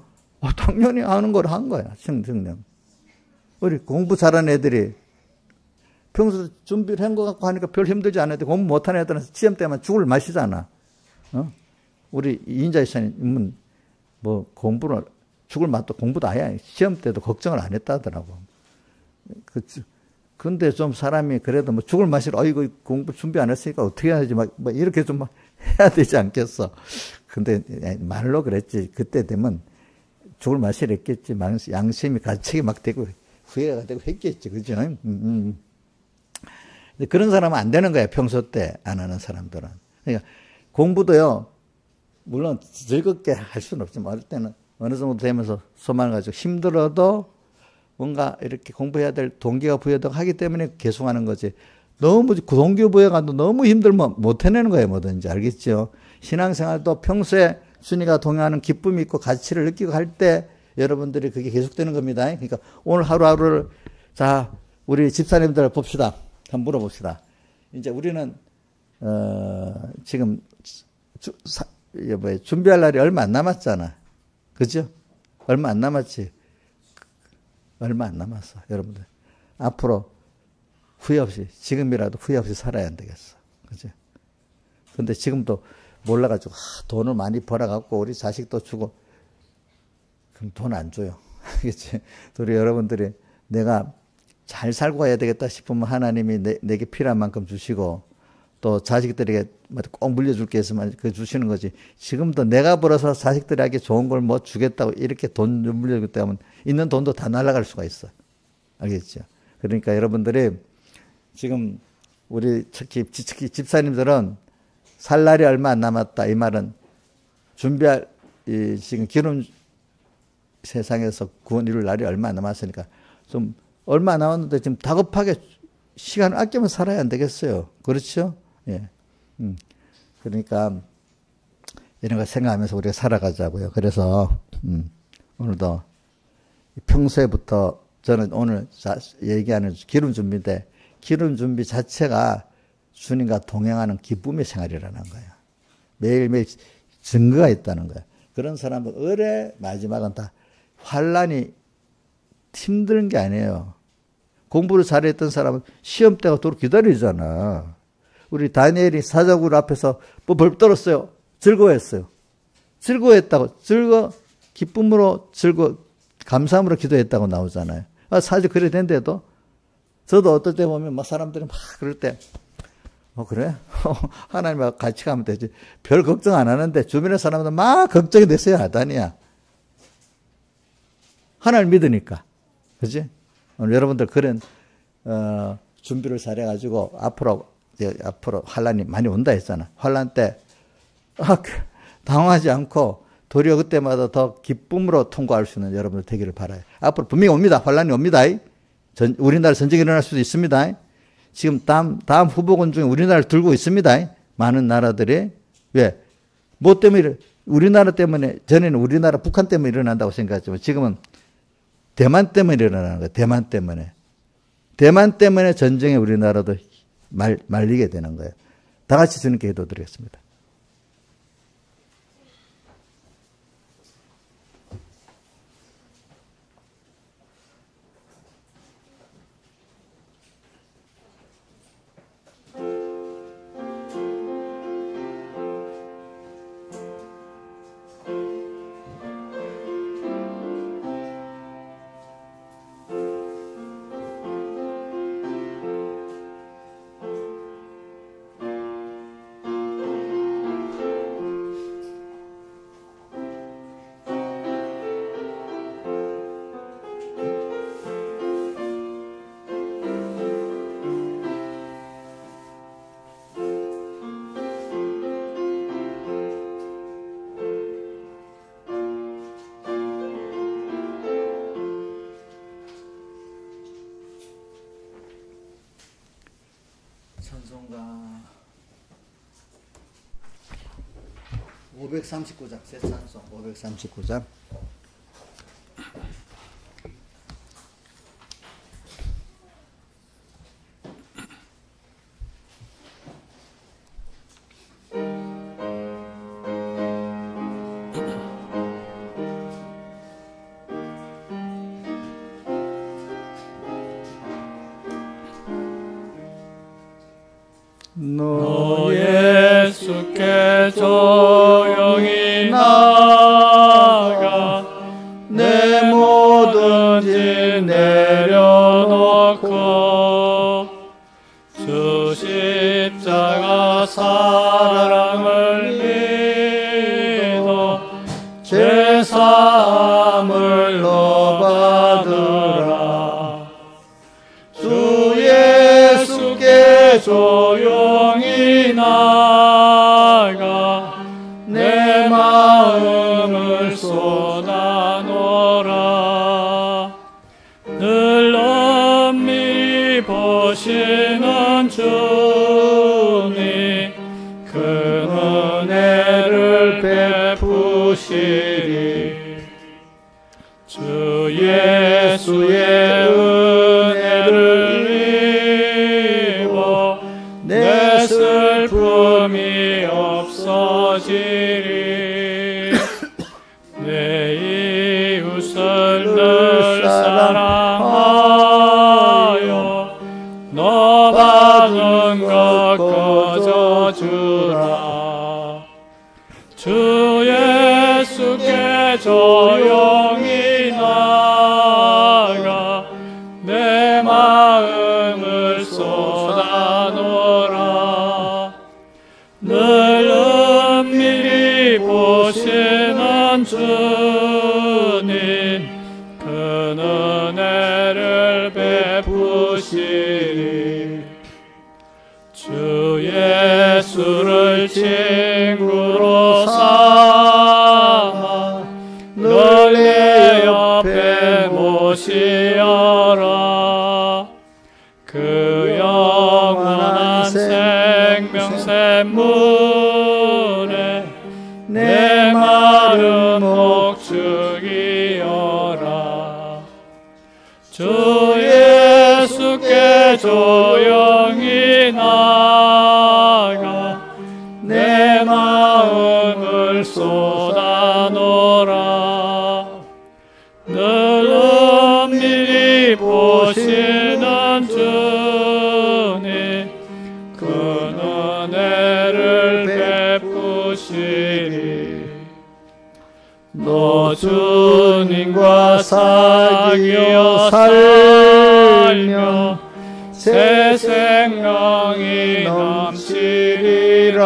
당연히 하는 걸 한 거야. 승리. 우리 공부 잘하는 애들이 평소 준비를 한 거 갖고 하니까 별 힘들지 않은데 공부 못하는 애들은 시험 때만 죽을 마시잖아. 우리 이인자 이사님은 공부를 죽을 맛도 공부도 아예 시험 때도 걱정을 안 했다 하더라고. 근데 좀 사람이 그래도 죽을 맛이라 이거 공부 준비 안 했으니까 어떻게 해야지 이렇게 좀 해야 되지 않겠어. 근데 말로 그랬지. 그때 되면 죽을 맛이라 했겠지. 양심이 가책이 막 되고 후회가 되고 했겠지. 그죠? 그런 사람은 안 되는 거야. 평소 때 안 하는 사람들은. 그러니까 공부도요. 물론 즐겁게 할 수는 없지만 어릴 때는 어느 정도 되면서 소망을 가지고 힘들어도 뭔가 이렇게 공부해야 될 동기가 부여되고 하기 때문에 계속하는 거지. 너무 동기부여가 너무 힘들면 못 해내는 거예요. 뭐든지. 알겠죠? 신앙생활도 평소에 주님과 동행하는 기쁨이 있고 가치를 느끼고 할 때 여러분들이 그게 계속되는 겁니다. 그러니까 오늘 하루하루를 우리 집사님들 봅시다. 한번 물어봅시다. 이제 우리는 지금 준비할 날이 얼마 안 남았잖아. 그죠? 얼마 안 남았지. 얼마 안 남았어. 여러분들 앞으로 후회 없이, 지금이라도 후회 없이 살아야 안 되겠어. 그죠? 근데 지금도 몰라가지고 돈을 많이 벌어갖고 우리 자식도 주고 그럼 돈 안 줘요. 알겠지? 우리 여러분들이 내가 잘 살고 가야 되겠다 싶으면 하나님이 내게 필요한 만큼 주시고, 또 자식들에게 꼭 물려줄 게 있으면 그 주시는 거지. 지금도 내가 벌어서 자식들에게 좋은 걸 주겠다고 이렇게 돈 물려주기 때문에 있는 돈도 다 날아갈 수가 있어. 알겠죠? 그러니까 여러분들이 지금 우리 특히 집사님들은 살 날이 얼마 안 남았다. 이 말은 준비할 지금 기름 세상에서 구원 이룰 날이 얼마 안 남았으니까 좀 얼마 안 남았는데 지금 다급하게 시간을 아끼면 살아야 안 되겠어요. 그렇죠? 예. 그러니까 이런 거 생각하면서 우리가 살아가자고요. 그래서 오늘도 평소에부터 저는 오늘 얘기하는 기름 준비인데, 기름 준비 자체가 주님과 동행하는 기쁨의 생활이라는 거예요. 매일매일 증거가 있다는 거예요. 그런 사람은 을의 마지막은 다 환난이 힘든 게 아니에요. 공부를 잘했던 사람은 시험 때가 도록 기다리잖아. 우리 다니엘이 사자굴 앞에서 벌 떨었어요. 즐거워했어요. 즐거워했다고. 기쁨으로 감사함으로 기도했다고 나오잖아요. 사실 그래 된데도 저도 어떨 때 보면 사람들이 그럴 때 그래? 하나님과 같이 가면 되지. 별 걱정 안 하는데 주변의 사람들 걱정이 됐어야 하다니야. 하나님을 믿으니까. 그지? 오늘 여러분들 그런 준비를 잘해가지고 앞으로 환란이 많이 온다 했잖아. 환란 때 당황하지 않고 도리어 그때마다 더 기쁨으로 통과할 수 있는 여러분들 되기를 바라요. 앞으로 분명히 옵니다. 환란이 옵니다. 우리나라 전쟁이 일어날 수도 있습니다. 지금 다음 후보군 중에 우리나라를 들고 있습니다. 많은 나라들이. 왜? 뭐 때문에 우리나라 때문에, 전에는 우리나라 북한 때문에 일어난다고 생각했지만 지금은 대만 때문에 일어나는 거예요. 대만 때문에 전쟁에 우리나라도 말리게 되는 거예요. 다 같이 주님께 기도드리겠습니다. 찬송가 539장 새 찬송 539장 너 예수께 조용히 나가 내 모든 짐 내려놓고 주 십자가 사랑을 믿어 죄사함을 너 받으라. 주 예수께 조용히 나가 내 마음을 쏟아놓으라. 늘 엄밀히 보시는 주님 그 은혜를 베푸시리. 주 예수의 은혜를 입어 내 슬픔이 없어지리. 내 이웃을 늘 사랑하여 너 받은 것 거저주라. 주 예수께 조용히 나가 내 마음을 쏟아놓으라. 늘 은밀히 보시는 주님 그 은혜를 베푸시리. 주 예수를 친구로 삼아 늘 내 옆에 모시어라. 그 영원한 생명샘물에 내 마른 목축이어라. 주 예수께 조용히 나가 내 마음을 쏟아놓으라. 늘 은밀히 보시는 주님 그 은혜를 베푸시리. 너 주님과 사귀어 살며 새 생명이 넘치리라.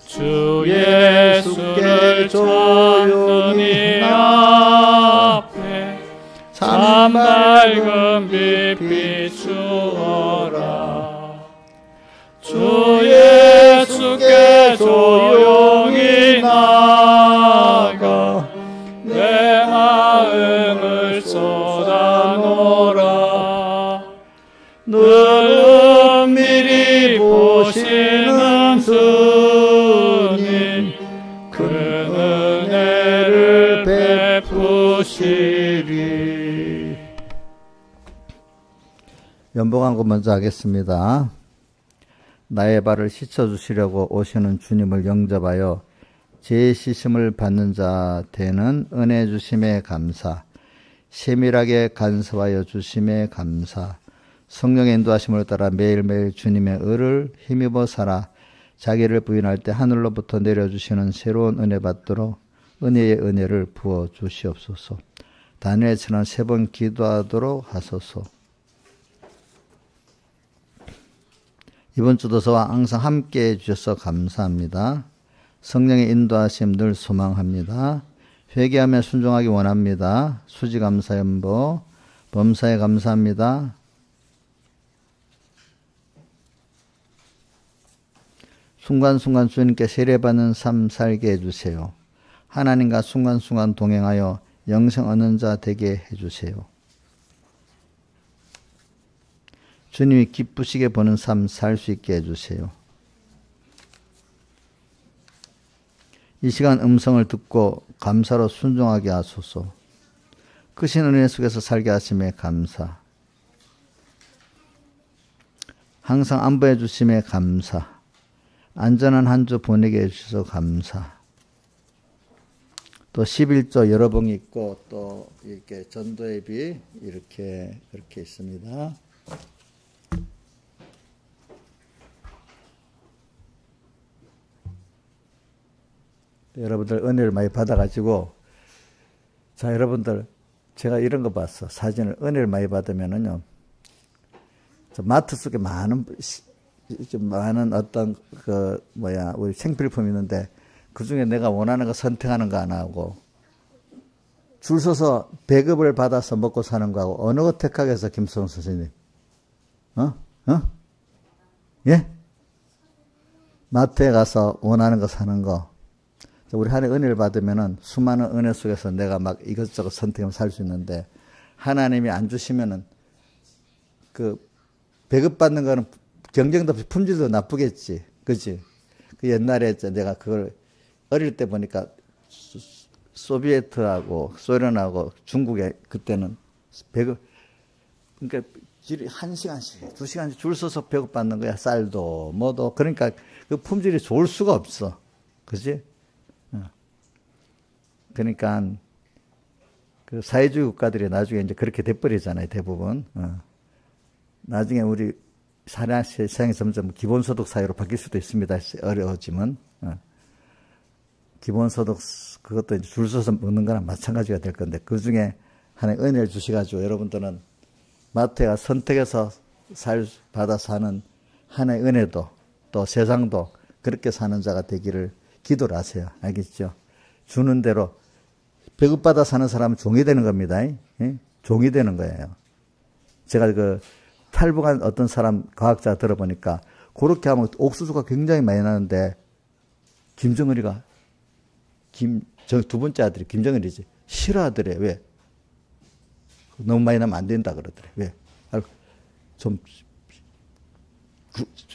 주 예수를 찾는 이 앞에 참 밝은 빛 비추어라. 주 예수께 조용히 나가 내 마음을 쏟아놓으라. 늘 은밀히 보시는 주님 그 은혜를 베푸시리. 연봉한거 먼저 하겠습니다. 나의 발을 씻어주시려고 오시는 주님을 영접하여 제 씻음을 받는 자 되는 은혜 주심에 감사, 세밀하게 간섭하여 주심에 감사, 성령의 인도하심을 따라 매일매일 주님의 의를 힘입어 살아 자기를 부인할 때 하늘로부터 내려주시는 새로운 은혜 받도록 은혜의 은혜를 부어 주시옵소서. 다니엘처럼 3번 기도하도록 하소서. 이번 주도 저와 항상 함께해 주셔서 감사합니다. 성령의 인도하심 늘 소망합니다. 회개하며 순종하기 원합니다. 수지감사 연보, 범사에 감사합니다. 순간순간 주님께 세례받는 삶 살게 해주세요. 하나님과 순간순간 동행하여 영생 얻는 자 되게 해주세요. 주님이 기쁘시게 보는 삶 살 수 있게 해주세요. 이 시간 음성을 듣고 감사로 순종하게 하소서. 크신 은혜 속에서 살게 하심에 감사. 항상 안보해 주심에 감사. 안전한 한 주 보내게 해주셔서 감사. 또 11조 여러 봉이 있고 또 이렇게 전도회비 이렇게 있습니다. 여러분들 은혜를 많이 받아가지고, 자, 여러분들, 제가 이런 거 봤어. 사진을, 은혜를 많이 받으면은요, 마트 속에 많은 어떤, 우리 생필품이 있는데, 그 중에 내가 원하는 거 선택하는 거 안 하고, 줄 서서 배급을 받아서 먹고 사는 거하고, 어느 거 택하겠어, 김수홍 선생님? 예? 마트에 가서 원하는 거 사는 거. 우리 하나님의 은혜를 받으면은 수많은 은혜 속에서 내가 막 이것저것 선택하면 살 수 있는데, 하나님이 안 주시면은 그 배급받는 거는 경쟁도 없이 품질도 나쁘겠지. 그치? 그 옛날에 내가 그걸 어릴 때 보니까 소비에트하고 소련하고 중국에 그때는 배급, 그러니까 1시간씩, 2시간씩 줄 서서 배급받는 거야. 쌀도 뭐도. 그러니까 그 품질이 좋을 수가 없어. 그치? 그러니까 그 사회주의 국가들이 나중에 이제 그렇게 돼버리잖아요, 대부분. 나중에 우리 세상이 점점 기본소득 사회로 바뀔 수도 있습니다. 어려워지면. 기본소득 그것도 이제 줄 서서 먹는 거랑 마찬가지가 될 건데, 그 중에 하나의 은혜를 주셔가지고 여러분들은 마트에 선택해서 받아 사는 하나의 은혜도 또 세상도 그렇게 사는 자가 되기를 기도를 하세요. 알겠죠? 주는 대로 배급받아 사는 사람은 종이 되는 겁니다. 예? 종이 되는 거예요. 제가 그 탈북한 어떤 사람 과학자 들어보니까 그렇게 하면 옥수수가 굉장히 많이 나는데 김정은이가 두 번째 아들이 김정은이지 싫어하더래. 왜? 너무 많이 나면 안 된다 그러더래. 왜? 좀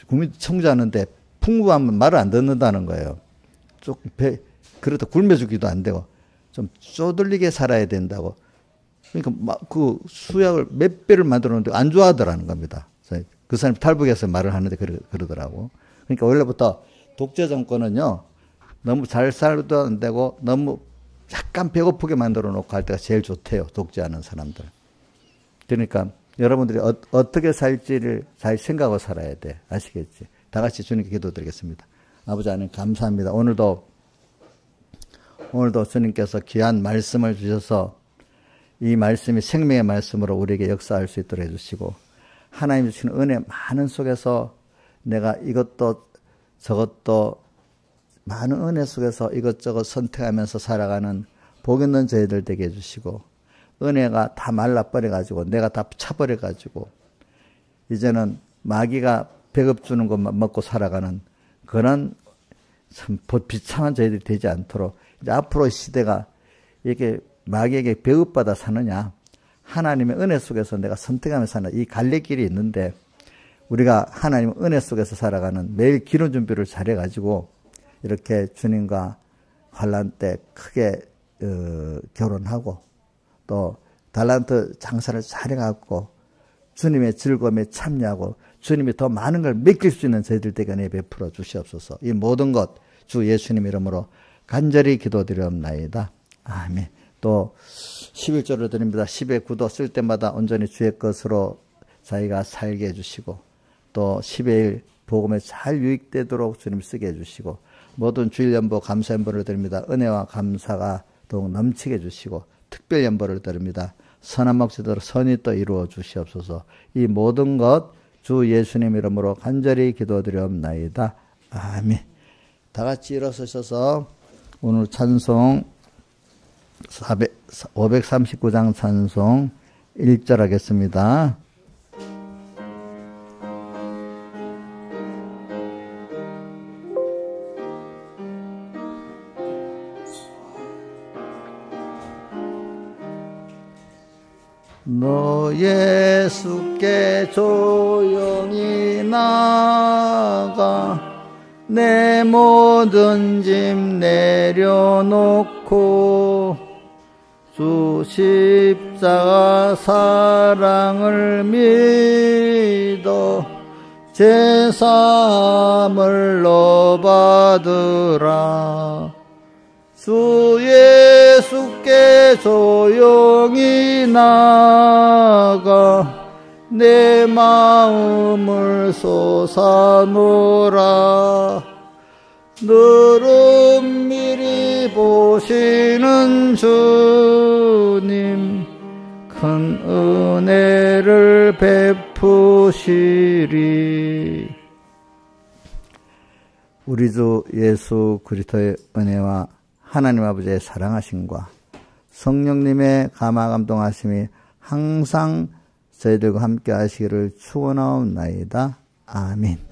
국민 청구하는데 풍부하면 말을 안 듣는다는 거예요. 조금 그러다 굶어 죽기도 안 되고 좀 쪼들리게 살아야 된다고. 그러니까 그 수약을 몇 배를 만들었는데 안 좋아하더라는 겁니다. 그 사람이 탈북해서 말을 하는데 그러더라고. 그러니까 원래부터 독재 정권은요, 너무 잘 살도 안 되고 너무 약간 배고프게 만들어 놓고 할 때가 제일 좋대요. 독재하는 사람들. 그러니까 여러분들이 어떻게 살지를 잘 생각하고 살아야 돼. 아시겠지? 다 같이 주님께 기도드리겠습니다. 아버지 하나님 감사합니다. 오늘도 주님께서 귀한 말씀을 주셔서 이 말씀이 생명의 말씀으로 우리에게 역사할 수 있도록 해주시고, 하나님 주시는 은혜 많은 속에서 내가 이것도 저것도 많은 은혜 속에서 이것저것 선택하면서 살아가는 복 있는 저희들 되게 해주시고, 은혜가 다 말라버려가지고 내가 다 차버려가지고 이제는 마귀가 배급 주는 것만 먹고 살아가는 그런 참 비참한 저희들이 되지 않도록, 이제 앞으로 시대가 이렇게 마귀에게 배급받아 사느냐, 하나님의 은혜 속에서 내가 선택하면서 사는 이 갈래길이 있는데, 우리가 하나님의 은혜 속에서 살아가는 매일 기도 준비를 잘해가지고 이렇게 주님과 환난 때 크게 결혼하고 또 달란트 장사를 잘해갖고 주님의 즐거움에 참여하고 주님이 더 많은 걸 맡길 수 있는 저희들 되게 베풀어 주시옵소서. 이 모든 것 주 예수님 이름으로 간절히 기도드리옵나이다. 아멘. 또 11조를 드립니다. 10의 구도 쓸 때마다 온전히 주의 것으로 자기가 살게 해주시고 또 10의 1 복음에 잘 유익되도록 주님 쓰게 해주시고 모든 주일 연보 감사 연보를 드립니다. 은혜와 감사가 더욱 넘치게 해주시고 특별 연보를 드립니다. 선한 목적대로 선이 또 이루어 주시옵소서. 이 모든 것 주 예수님 이름으로 간절히 기도드리옵나이다. 아멘. 다 같이 일어서셔서 오늘 찬송 539장 찬송 1절 하겠습니다. 너 예수께 조용히 나가 내 모든 짐 내려놓고 주 십자가 사랑을 믿어 제사함을 너 받으라. 주 예수께 조용히 나가 내 마음을 쏟아놓으라. 늘 은밀히 보시는 주님 큰 은혜를 베푸시리. 우리 주 예수 그리스도의 은혜와 하나님 아버지의 사랑하심과 성령님의 감화감동하심이 항상 저희들과 함께 하시기를 축원하옵나이다. 아멘.